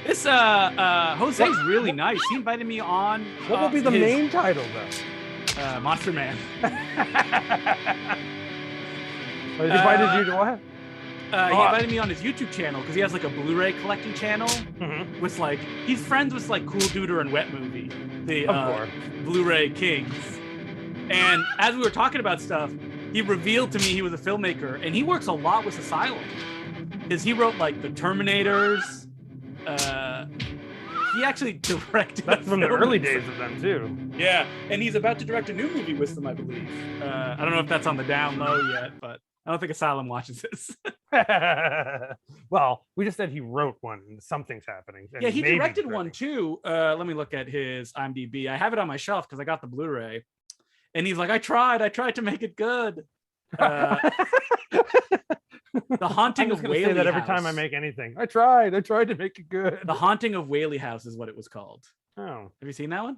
This Jose's really nice. He invited me on. What will be the main title though? Monster Man. He invited you to what? He invited me on his YouTube channel because he has like a Blu-ray collecting channel with like, he's friends with like Cool Duder and Wet Movie, the Blu-ray kings. And as we were talking about stuff, he revealed to me he was a filmmaker, and he works a lot with Asylum because he wrote like the Terminators. He actually directed. That's from the early days of them too. Yeah, and he's about to direct a new movie with them, I believe. I don't know if that's on the down low yet, but I don't think Asylum watches this. Well, we just said he wrote one and something's happening. And Yeah, he maybe directed one too. Let me look at his IMDb. I have it on my shelf because I got the Blu-ray. And he's like, I tried to make it good. The Haunting of Whaley say that every House. time I make anything. I tried to make it good. The Haunting of Whaley House is what it was called. Oh, Have you seen that one?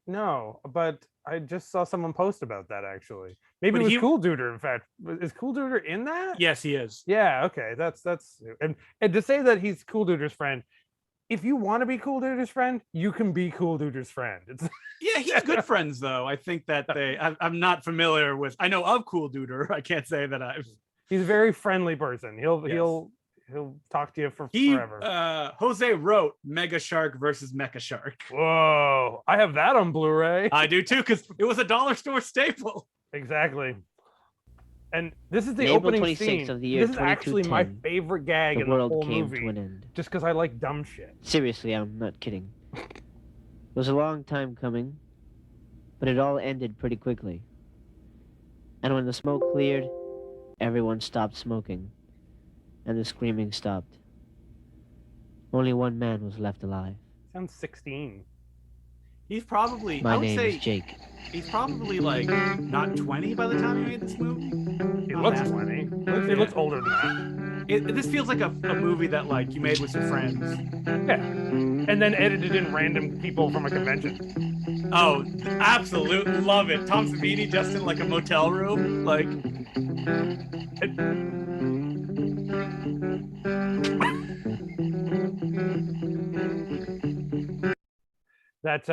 no, but I just saw someone post about that actually. Maybe But it was he- Cool Duder, in fact. Is Cool Duder in that? Yes, he is. Yeah, okay. That's and to say that he's Cool Duder's friend, if you want to be Cool Duder's friend, you can be Cool Duder's friend. It's Yeah, he's good friends though. I think that I'm not familiar with. I know of Cool Duder. I can't say that I've. he's a very friendly person. He'll talk to you for forever. Jose wrote Mega Shark versus Mecha Shark. Whoa, I have that on Blu-ray. I do too, because it was a dollar store staple. Exactly. And this is the April opening 26th scene. of the year This is actually my 2210, favorite gag The in the world whole came movie, to an end. just because I like dumb shit. Seriously, I'm not kidding. It was a long time coming, but it all ended pretty quickly. And when the smoke cleared, everyone stopped smoking, and the screaming stopped. Only one man was left alive. Sounds 16. He's probably. I My would name say is Jake. he's probably like not 20 by the time he made this movie. He Oh, looks man. 20. He looks older than that. This feels like a movie that like you made with your friends. Yeah. And then edited in random people from a convention. Oh, absolutely love it. Tom Savini just in like a motel room, like. That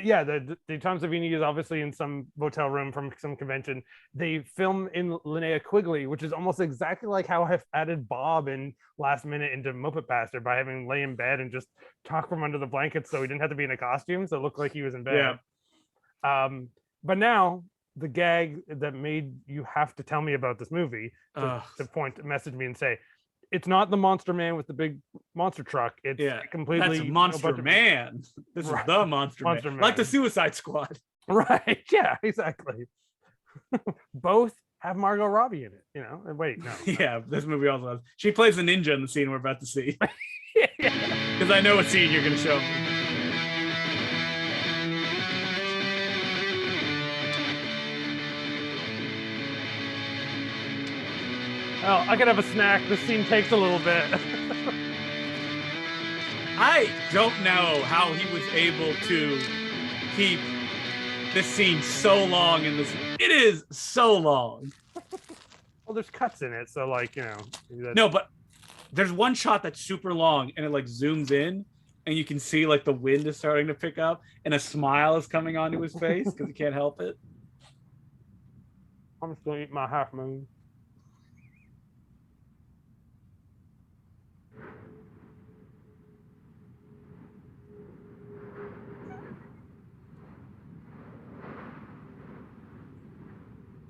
yeah, the Tom Savini is obviously in some motel room from some convention. They film in Linnea Quigley, which is almost exactly like how I've added Bob in last minute into Muppet Pastor by having him lay in bed and just talk from under the blankets so he didn't have to be in a costume, so it looked like he was in bed. Yeah. But now the gag that made you have to tell me about this movie to message me and say, it's not the Monster Man with the big monster truck. It's completely That's Monster Man. This is the Monster Man. Man. Like the Suicide Squad. Right. Yeah, exactly. Both have Margot Robbie in it, you know. And wait, no. Yeah, this movie also has. She plays a ninja in the scene we're about to see. Because I know what scene you're going to show me. Oh, I could have a snack. This scene takes a little bit. I don't know how he was able to keep this scene so long in this. It is so long. Well, there's cuts in it, so like, you know. No, but there's one shot that's super long and it like zooms in and you can see like the wind is starting to pick up and a smile is coming onto his face because he can't help it. I'm just gonna eat my half moon.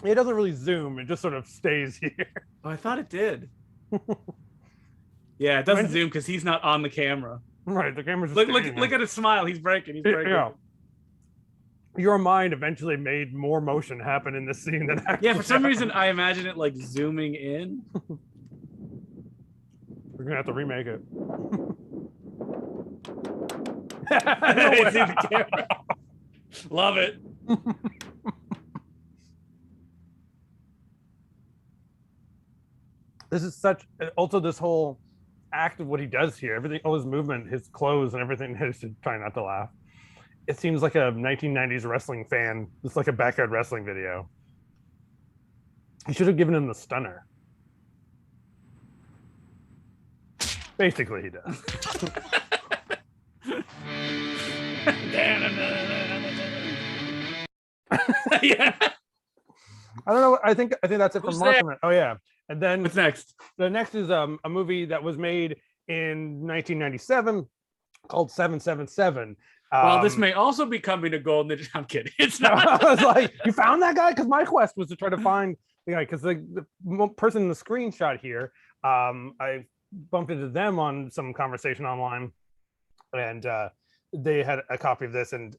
It doesn't really zoom, it just sort of stays here. Oh, I thought it did. Yeah, it doesn't zoom because he's not on the camera. Right, the camera's just Look at his smile. He's breaking. He's breaking. Yeah. Your mind eventually made more motion happen in this scene than actually Yeah, for some happened. reason I imagine it like zooming in. We're gonna have to remake it. It's in the camera. Love it. This is such also this whole act of what he does here, everything, all his movement, his clothes and everything. I should try not to laugh. It seems like a 1990s wrestling fan. It's like a backyard wrestling video. He should have given him the stunner. Basically, he does. Yeah. I don't know. I think that's it from Who's Markham. Oh yeah. And then What's next? the next is a movie that was made in 1997 called 777. Well, this may also be coming to Golden Age. I'm kidding. It's not. I was like, you found that guy? Because my quest was to try to find the guy. Because the person in the screenshot here, I bumped into them on some conversation online, and they had a copy of this, and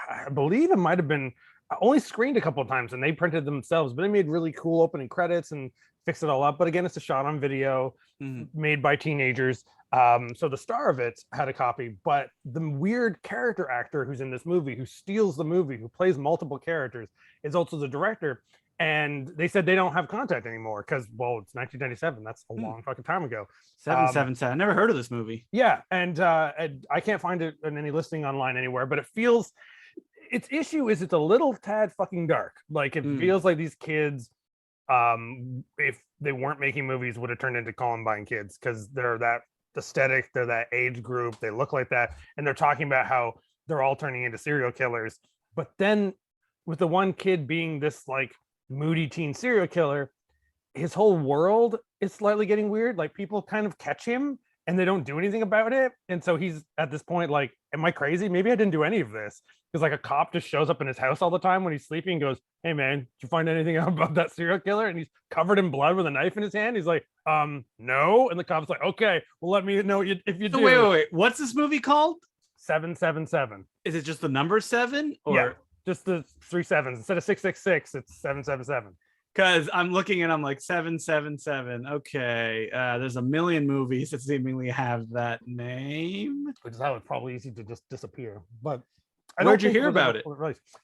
I believe it might have been only screened a couple of times, and they printed themselves, but they made really cool opening credits and fixed it all up. But again, it's a shot on video made by teenagers. So the star of it had a copy, but the weird character actor who's in this movie, who steals the movie, who plays multiple characters, is also the director. And they said they don't have contact anymore because, well, it's 1997. That's a long fucking time ago. 777. I never heard of this movie. Yeah, and I can't find it in any listing online anywhere, but it feels, its issue is it's a little tad fucking dark. Like it feels like these kids, if they weren't making movies, would have turned into Columbine kids because they're that aesthetic, they're that age group, they look like that, and they're talking about how they're all turning into serial killers. But then with the one kid being this like moody teen serial killer, his whole world is slightly getting weird. Like people kind of catch him and they don't do anything about it, and so he's at this point like, am I crazy? Maybe I didn't do any of this. Because like a cop just shows up in his house all the time when he's sleeping and goes, hey man, did you find anything out about that serial killer? And he's covered in blood with a knife in his hand. He's like, no. And the cop's like, okay, well, let me know if you do. Wait. What's this movie called? 777. Is it just the number 7? Or yeah, just the 3 sevens. Instead of 666, it's 777. Because I'm looking and I'm like 777. Okay, there's a million movies that seemingly have that name. Which is how it's probably easy to just disappear. But where'd you hear about it?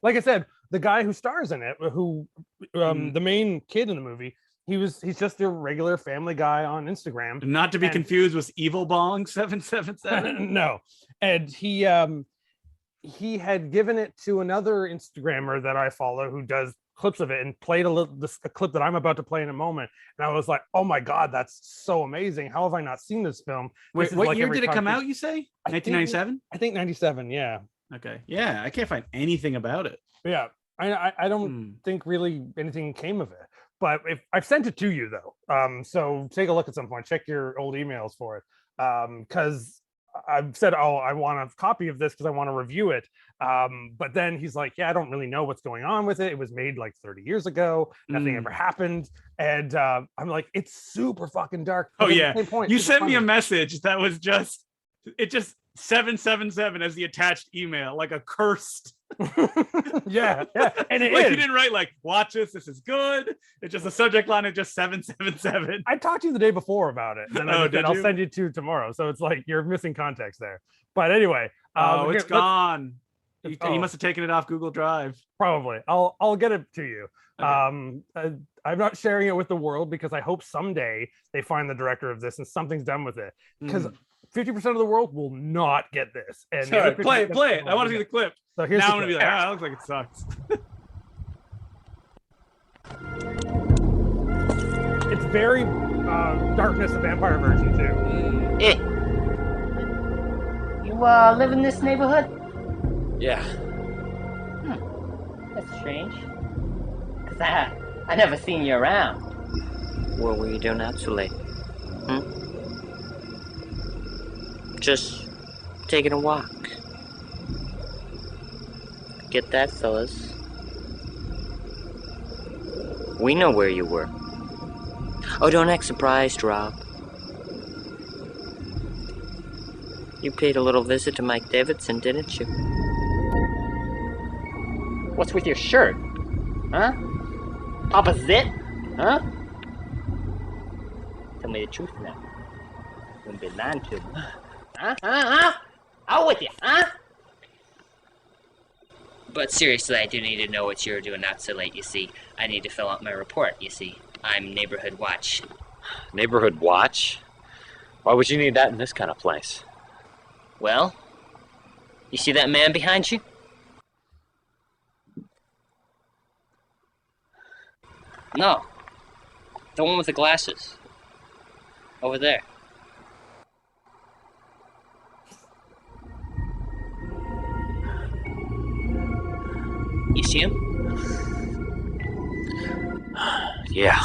Like I said, the guy who stars in it, who the main kid in the movie, he's just a regular family guy on Instagram. Not to be confused with Evil Bong 777. No, and he had given it to another Instagrammer that I follow who does clips of it and played a clip that I'm about to play in a moment, and I was like, oh my god, that's so amazing. How have I not seen this film? Wait, what year did it come out, you say? 1997? I think 97. Yeah. Okay. Yeah, I can't find anything about it. Yeah, I don't think really anything came of it, but if I've sent it to you though, so take a look at some point, check your old emails for it, because I've said, oh, I want a copy of this because I want to review it. But then he's like, yeah, I don't really know what's going on with it. It was made like 30 years ago. Nothing ever happened. And I'm like, it's super fucking dark. Oh yeah. You sent me a message that was just 777 as the attached email, like a cursed. yeah. And it like is. You didn't write like, watch this is good. It's just a subject line of just 777. I talked to you the day before about it. And I'll send you to tomorrow. So it's like you're missing context there. But anyway. It's gone. He must have taken it off Google Drive. Probably. I'll get it to you. Okay. I'm not sharing it with the world because I hope someday they find the director of this and something's done with it. Because 50% of the world will not get this. And sorry, play it. I want to see the clip. So here's now I'm gonna be like, it looks like it sucks. It's very Darkness the Vampire version too. You live in this neighborhood? Yeah. That's strange. Cause I never seen you around. What were you doing out so late? Just taking a walk. Get that, fellas? We know where you were. Oh, don't act surprised, Rob. You paid a little visit to Mike Davidson, didn't you? What's with your shirt? Huh? Opposite? Huh? Tell me the truth now. Wouldn't be lying to me. Huh? Out with you, huh? But seriously, I do need to know what you're doing out so late, you see. I need to fill out my report, you see. I'm Neighborhood Watch. Neighborhood Watch? Why would you need that in this kind of place? Well, you see that man behind you? No. The one with the glasses. Over there. You see him? Yeah.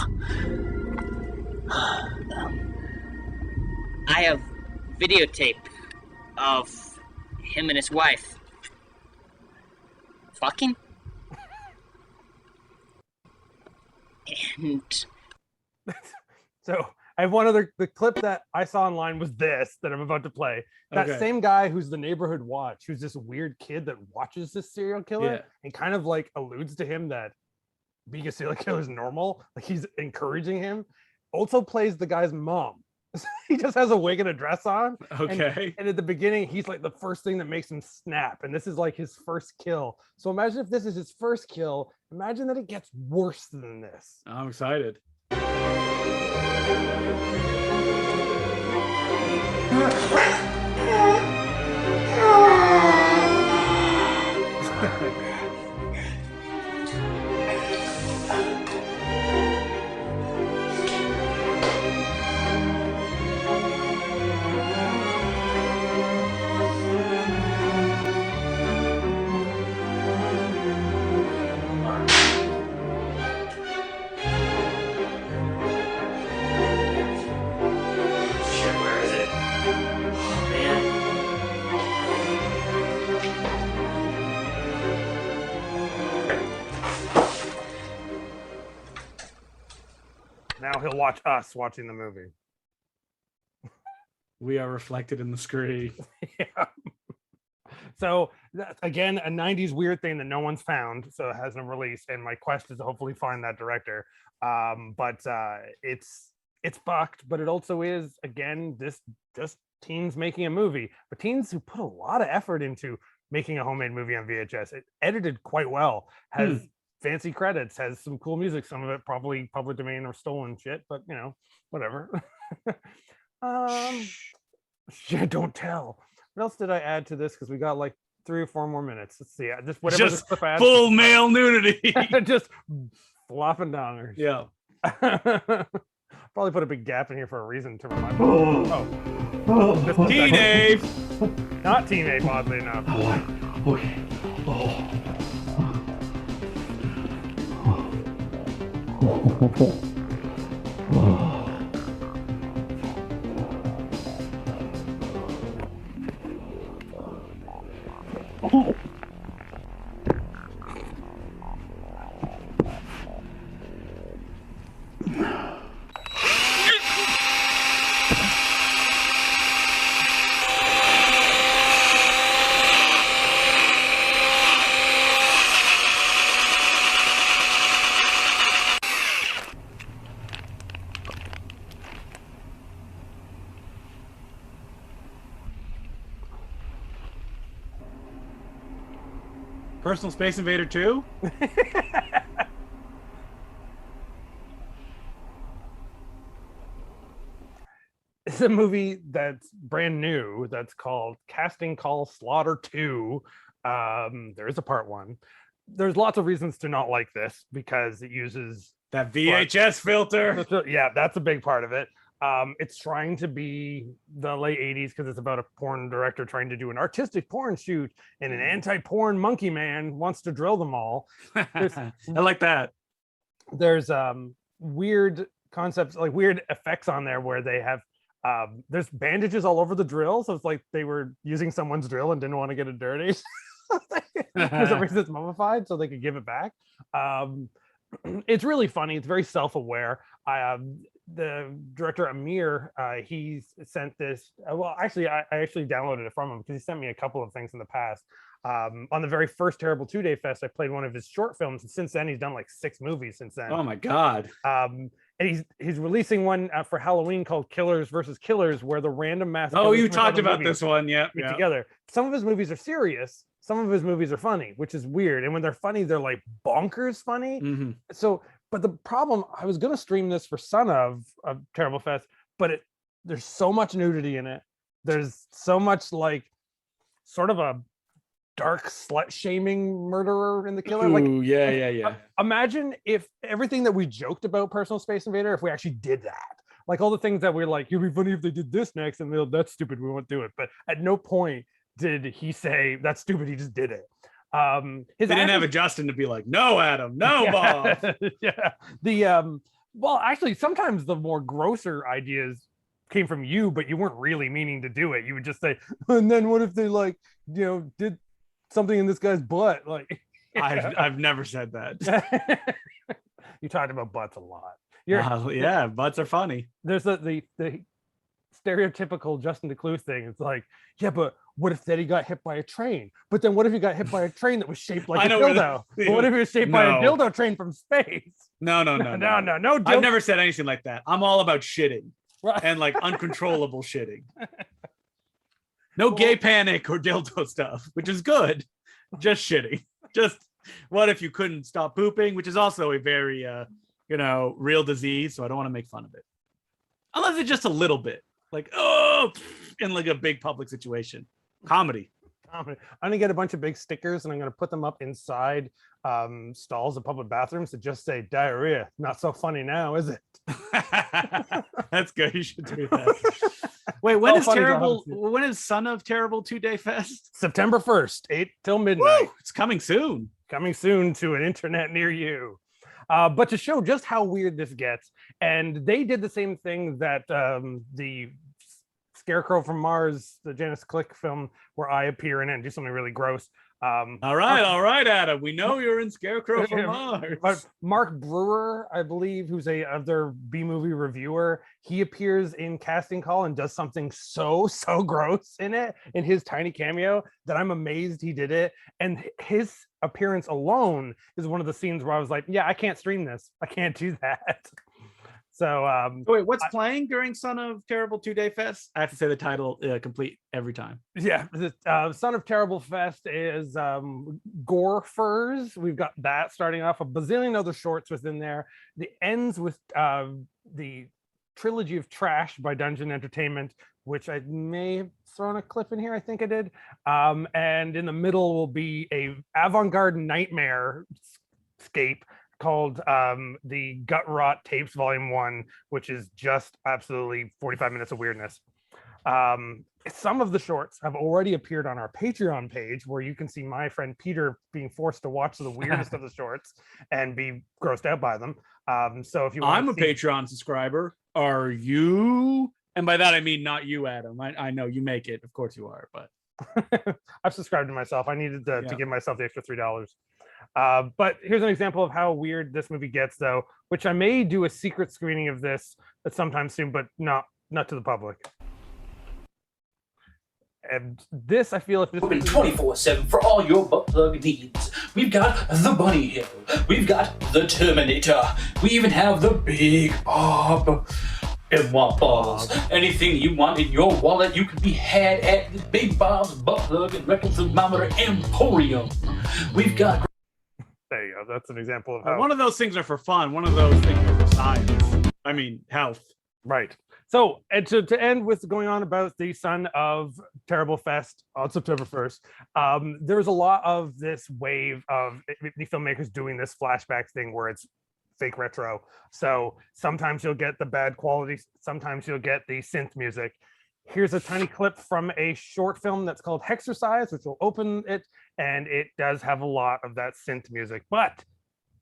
I have videotape of him and his wife fucking. And So I have one other. The clip that I saw online was this that I'm about to play. That Okay. same guy who's the neighborhood watch, who's this weird kid that watches this serial killer Yeah. and kind of like alludes to him that being a serial killer is normal. Like he's encouraging him. Also plays the guy's mom. He just has a wig and a dress on. Okay. And at the beginning, he's like the first thing that makes him snap. And this is like his first kill. So imagine if this is his first kill. Imagine that it gets worse than this. I'm excited. Shit, where is it? Oh, man. Now he'll watch us watching the movie. We are reflected in the screen. Yeah. So that's again a 90s weird thing that no one's found, so it hasn't released. And my quest is to hopefully find that director. But it's fucked, but it also is again this just teens making a movie, but teens who put a lot of effort into making a homemade movie on VHS. It edited quite well, has fancy credits, has some cool music, some of it probably public domain or stolen shit, but you know, whatever. Shit, don't tell. What else did I add to this? Because we got like 3 or 4 more minutes. Let's see. Just whatever. Just full male nudity. Just flopping down. Yeah. Probably put a big gap in here for a reason to remind me. Oh. Teenage. Not teenage, oddly enough. Okay. Personal Space Invader 2? It's a movie that's brand new that's called Casting Call Slaughter 2. There is a part 1. There's lots of reasons to not like this because it uses that VHS filter. Yeah, that's a big part of it. It's trying to be the late 80s because it's about a porn director trying to do an artistic porn shoot, and an anti-porn monkey man wants to drill them all. I like that. There's weird concepts, like weird effects on there where they have there's bandages all over the drill, so it's like they were using someone's drill and didn't want to get it dirty. For some reason it's mummified so they could give it back. It's really funny. It's very self-aware. The director Amir, he sent this. Well, actually, I actually downloaded it from him because he sent me a couple of things in the past. On the very first Terrible 2-Day Fest, I played one of his short films, and since then he's done like 6 movies since then. Oh my god! And he's releasing one for Halloween called Killers versus Killers, where the random mass. Oh, you talked about this one, yeah. Together. Some of his movies are serious. Some of his movies are funny, which is weird. And when they're funny, they're like bonkers funny. Mm-hmm. So, but the problem, I was going to stream this for Son of Terrible Fest, but there's so much nudity in it. There's so much like sort of a dark slut shaming murderer in the killer. Ooh, like, yeah. Imagine if everything that we joked about Personal Space Invader, if we actually did that. Like all the things that we're like, it'd be funny if they did this next, and that's stupid, we won't do it. But at no point did he say that's stupid, he just did it. He didn't have a Justin to be like, no, Adam, no, Bob. Yeah. Well, actually, sometimes the more grosser ideas came from you, but you weren't really meaning to do it. You would just say, and then what if they like, did something in this guy's butt? Like, I've never said that. You talked about butts a lot. Yeah, butts are funny. There's the stereotypical Justin DeClue thing. It's like, yeah, but what if Eddie got hit by a train? But then what if he got hit by a train that was shaped like I a know where dildo? But what if he was shaped by a No. dildo train from space? No. Dildo. I've never said anything like that. I'm all about shitting Right. and like uncontrollable shitting. No gay panic or dildo stuff, which is good. Just shitting. Just what if you couldn't stop pooping, which is also a very real disease. So I don't want to make fun of it. Unless it's just a little bit. Like, oh, in like a big public situation. Comedy. I'm gonna get a bunch of big stickers and I'm gonna put them up inside stalls of public bathrooms to just say diarrhea. Not so funny now, is it? That's good. You should do that. Wait, when is funny to terrible? honestly. When is Son of Terrible 2-Day Fest? September 1st, 8 till midnight. Woo, it's coming soon. Coming soon to an internet near you. But to show just how weird this gets, and they did the same thing that the Scarecrow from Mars, the Janice Click film, where I appear in it and do something really gross. All right, Adam. We know you're in Scarecrow from Mars. But Mark Brewer, I believe, who's a other B-movie reviewer, he appears in Casting Call and does something so gross in it, in his tiny cameo, that I'm amazed he did it. And his appearance alone is one of the scenes where I was like, yeah, I can't stream this. I can't do that. So wait, what's playing during Son of Terrible 2-Day Fest? I have to say the title complete every time. yeah, the Son of Terrible Fest is Gore Furs. We've got that starting off, a bazillion other shorts within there. The ends with the Trilogy of Trash by Dungeon Entertainment, which I may have thrown a clip in here. I think I did. And in the middle will be a avant-garde nightmare scape called the Gut Rot Tapes Volume 1, which is just absolutely 45 minutes of weirdness. Some of the shorts have already appeared on our Patreon page, where you can see my friend Peter being forced to watch the weirdest of the shorts and be grossed out by them. So if you want, I'm a Patreon subscriber. Are you? And by that I mean not you, Adam. I know you make it. Of course you are, but I've subscribed to myself. I needed to give myself the extra $3. But here's an example of how weird this movie gets, though, which I may do a secret screening of this at sometime soon, but not to the public. And this, I feel, if this Open 24/7 for all your butt plug needs. We've got the Bunny Hill. We've got the Terminator. We even have the Big Bob. And want balls. Anything you want in your wallet, you can be had at the Big Bob's Butt Plug and Rectal Thermometer Emporium. We've got. There you go. That's an example of how. one of those things are for fun. One of those things are for science. I mean, health. Right. So, and to end with going on about the Son of Terrible Fest on September 1st, there's a lot of this wave of the filmmakers doing this flashback thing where it's fake retro. So sometimes you'll get the bad quality, sometimes you'll get the synth music. Here's a tiny clip from a short film that's called Hexercise, which will open it, and it does have a lot of that synth music. But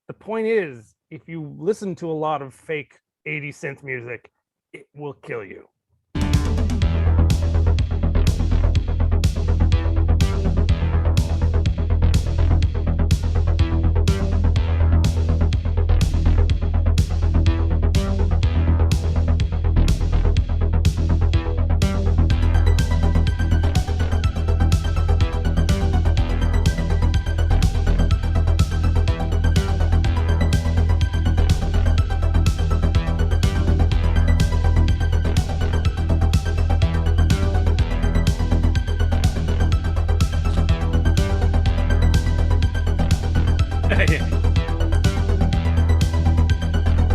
the point is, if you listen to a lot of fake 80s synth music, it will kill you.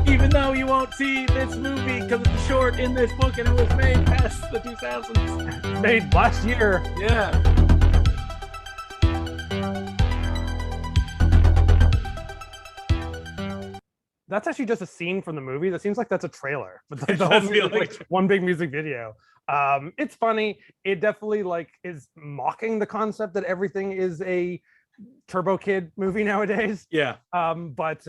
Even though you won't see this movie because it's a short in this book and it was made past the 2000s. Made last year. Yeah. That's actually just a scene from the movie. That seems like that's a trailer, but It the whole does movie feel is like like one big music video. It's funny. It definitely like is mocking the concept that everything is a Turbo Kid movie nowadays. Yeah. But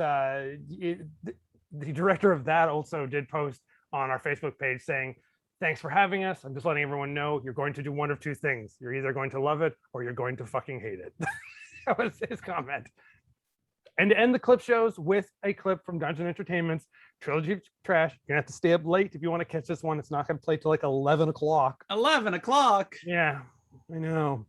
the director of that also did post on our Facebook page saying, "Thanks for having us. I'm just letting everyone know you're going to do one of two things. You're either going to love it or you're going to fucking hate it." That was his comment. And to end the clip shows with a clip from Dungeon Entertainment's Trilogy of Trash. You're gonna have to stay up late if you want to catch this one. It's not gonna play till like 11 o'clock. 11 o'clock. Yeah, I know.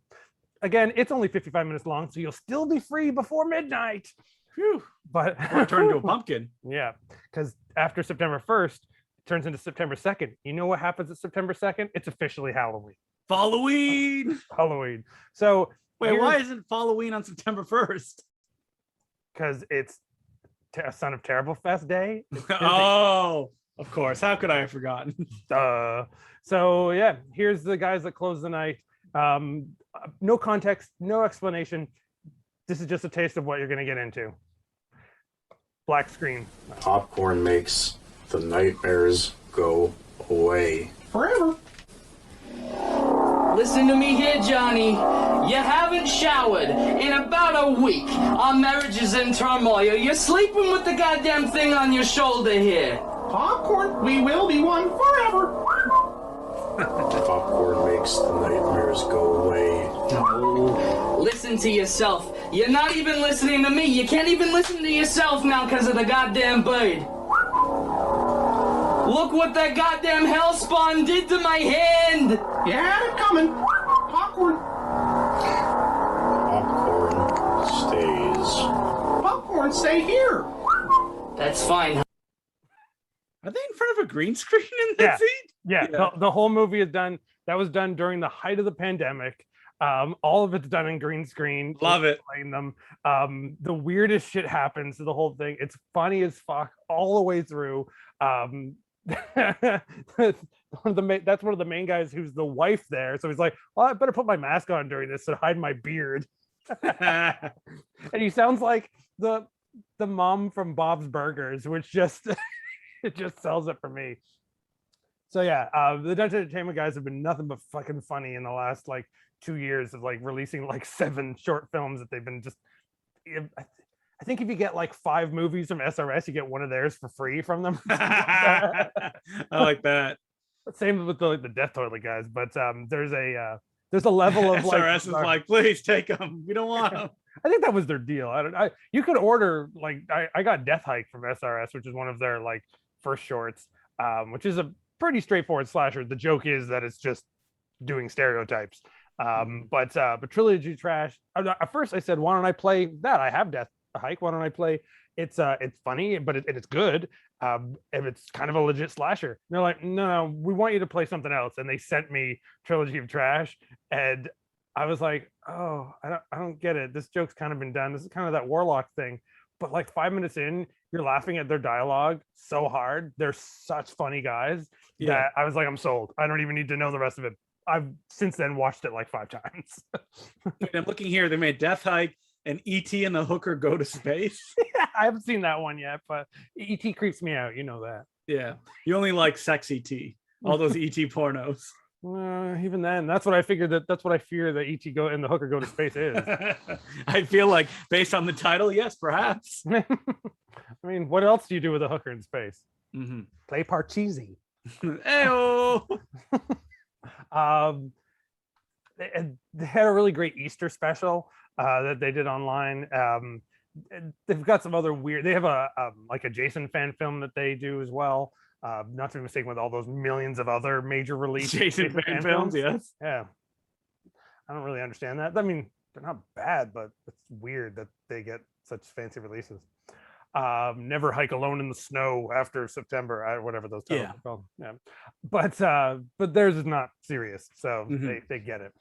Again, it's only 55 minutes long, so you'll still be free before midnight. Phew. But Turn to a pumpkin. Yeah, because after September 1st, it turns into September 2nd. You know what happens at September 2nd? It's officially Halloween. Halloween. Halloween. So wait, why isn't Halloween on September 1st? Because it's Son of Terrible Fest Day. Oh, of course. How could I have forgotten? So yeah, here's the guys that close the night. No context, no explanation. This is just a taste of what you're going to get into. Black screen. Popcorn makes the nightmares go away. Forever. Listen to me here, Johnny. You haven't showered in about a week. Our marriage is in turmoil. You're sleeping with the goddamn thing on your shoulder here. Popcorn, we will be one forever. Popcorn makes the nightmares go away. No. Listen to yourself. You're not even listening to me. You can't even listen to yourself now because of the goddamn bird. Look what that goddamn hellspawn did to my hand. You had it coming. Popcorn. Popcorn stays. Popcorn stay here. That's fine. Are they in front of a green screen in that scene? Yeah. The whole movie is done. That was done during the height of the pandemic. All of it's done in green screen. Love it. Them. The weirdest shit happens to the whole thing. It's funny as fuck all the way through. That's one of the main guys who's the wife there. So he's like, well, I better put my mask on during this to hide my beard. And he sounds like the mom from Bob's Burgers, which just it just sells it for me. So yeah, the Dungeon Entertainment guys have been nothing but fucking funny in the last like 2 years of like releasing like 7 short films that they've been just. I think if you get like 5 movies from SRS, you get one of theirs for free from them. I like that. Same with the Death Toilet guys, but there's a level of like SRS is like, please take them. We don't want them. I think that was their deal. You could order like I got Death Hike from SRS, which is one of their like first shorts, which is a pretty straightforward slasher. The joke is that it's just doing stereotypes. But Trilogy Trash. At first I said, why don't I play that? I have Death Hike. Why don't I play? It's funny, but it's good. And it's kind of a legit slasher. And they're like, no, we want you to play something else. And they sent me Trilogy of Trash, and I was like, oh, I don't get it. This joke's kind of been done. This is kind of that Warlock thing. But like 5 minutes in, you're laughing at their dialogue so hard. They're such funny guys that I was like, I'm sold. I don't even need to know the rest of it. I've since then watched it like 5 times. I'm looking here. They made Death Hike and E.T. and the Hooker Go to Space. I haven't seen that one yet, but E.T. creeps me out. You know that. Yeah. You only like sex E.T. All those E.T. pornos. Even then, that's what I figured. That's what I fear that E.T. go and the Hooker Go to Space is. I feel like based on the title, yes, perhaps. I mean, what else do you do with a hooker in space? Mm-hmm. Play Parcheesi. Ayo. They had a really great Easter special that they did online. They've got some other weird. They have a like a Jason fan film that they do as well. Not to be mistaken with all those millions of other major release Jason fan films. Yes. Yeah. I don't really understand that. I mean, they're not bad, but it's weird that they get such fancy releases. Never Hike Alone in the Snow after September, whatever those titles are called. Yeah. But theirs is not serious, so they get it.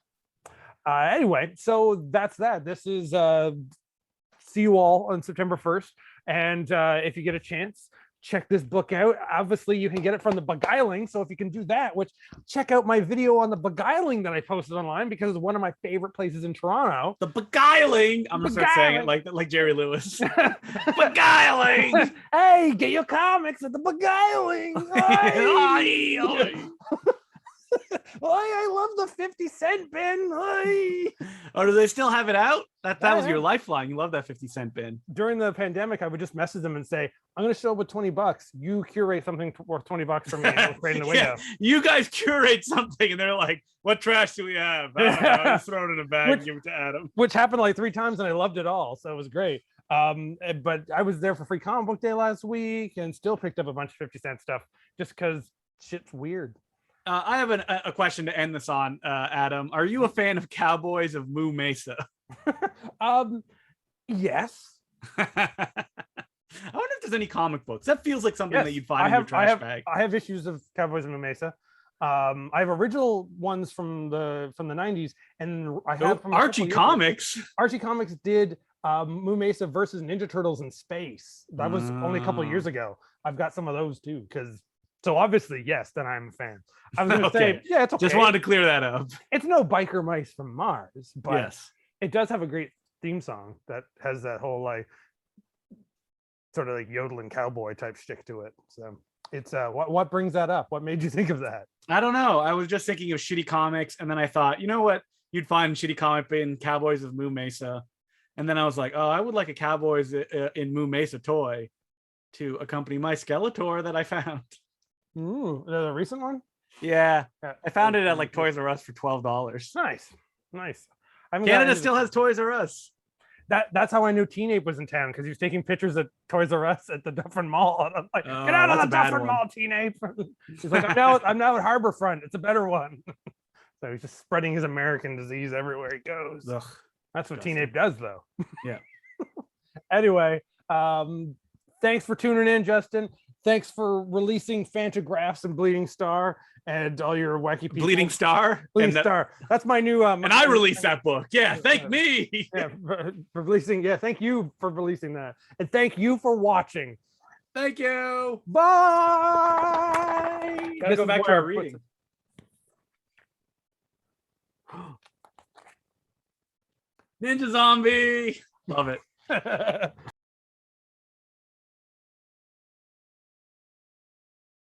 Anyway, so that's that. This is see you all on September 1st. And if you get a chance, check this book out. Obviously, you can get it from the Beguiling. So if you can do that, which check out my video on the Beguiling that I posted online because it's one of my favorite places in Toronto. The Beguiling. I'm gonna start saying it like Jerry Lewis. Beguiling. Hey, get your comics at the Beguiling. I love the 50-cent bin. Oh, do they still have it out? That was your lifeline. You love that 50-cent bin. During the pandemic, I would just message them and say, I'm going to show up with $20. You curate something worth $20 for me and it'll trade in the window. You guys curate something and they're like, what trash do we have? I don't know. Just throw it in a bag and give it to Adam. Which happened like 3 times and I loved it all. So it was great. But I was there for Free Comic Book Day last week and still picked up a bunch of 50-cent stuff just because shit's weird. I have a question to end this on, Adam. Are you a fan of Cowboys of Moo Mesa? Yes. I wonder if there's any comic books. That feels like something Yes, that you'd find in your trash bag. I have issues of Cowboys of Moo Mesa. I have original ones from the 90s, and I have from Archie Comics. Archie Comics did Moo Mesa versus Ninja Turtles in space. That was only a couple of years ago. I've got some of those too, so obviously, yes, then I'm a fan. I was gonna say, yeah, it's okay. Just wanted to clear that up. It's no biker mice from Mars, but yes, it does have a great theme song that has that whole like sort of like yodeling cowboy type shtick to it. So it's what brings that up? What made you think of that? I don't know. I was just thinking of shitty comics, and then I thought, you know what? You'd find shitty comic in Cowboys of Moo Mesa, and then I was like, oh, I would like a Cowboys in Moo Mesa toy to accompany my Skeletor that I found. Ooh, the recent one? Yeah, I found it at like Toys R Us for $12. Nice. Canada still has Toys R Us. That's how I knew Teen Ape was in town, because he was taking pictures at Toys R Us at the Dufferin Mall. And I'm like, get out of the Dufferin Mall, Teen Ape. He's like, I'm now at Harborfront. It's a better one. So he's just spreading his American disease everywhere he goes. Ugh, that's what Teen Ape does, though. Yeah. Anyway, thanks for tuning in, Justin. Thanks for releasing Fantagraphs and Bleeding Star and all your wacky people. Bleeding Star? Bleeding Star. That's my new... and I released that book. Yeah, thank me. Yeah, for releasing... Yeah, thank you for releasing that. And thank you for watching. Thank you. Bye. Gotta go back to our reading. Ninja Zombie. Love it.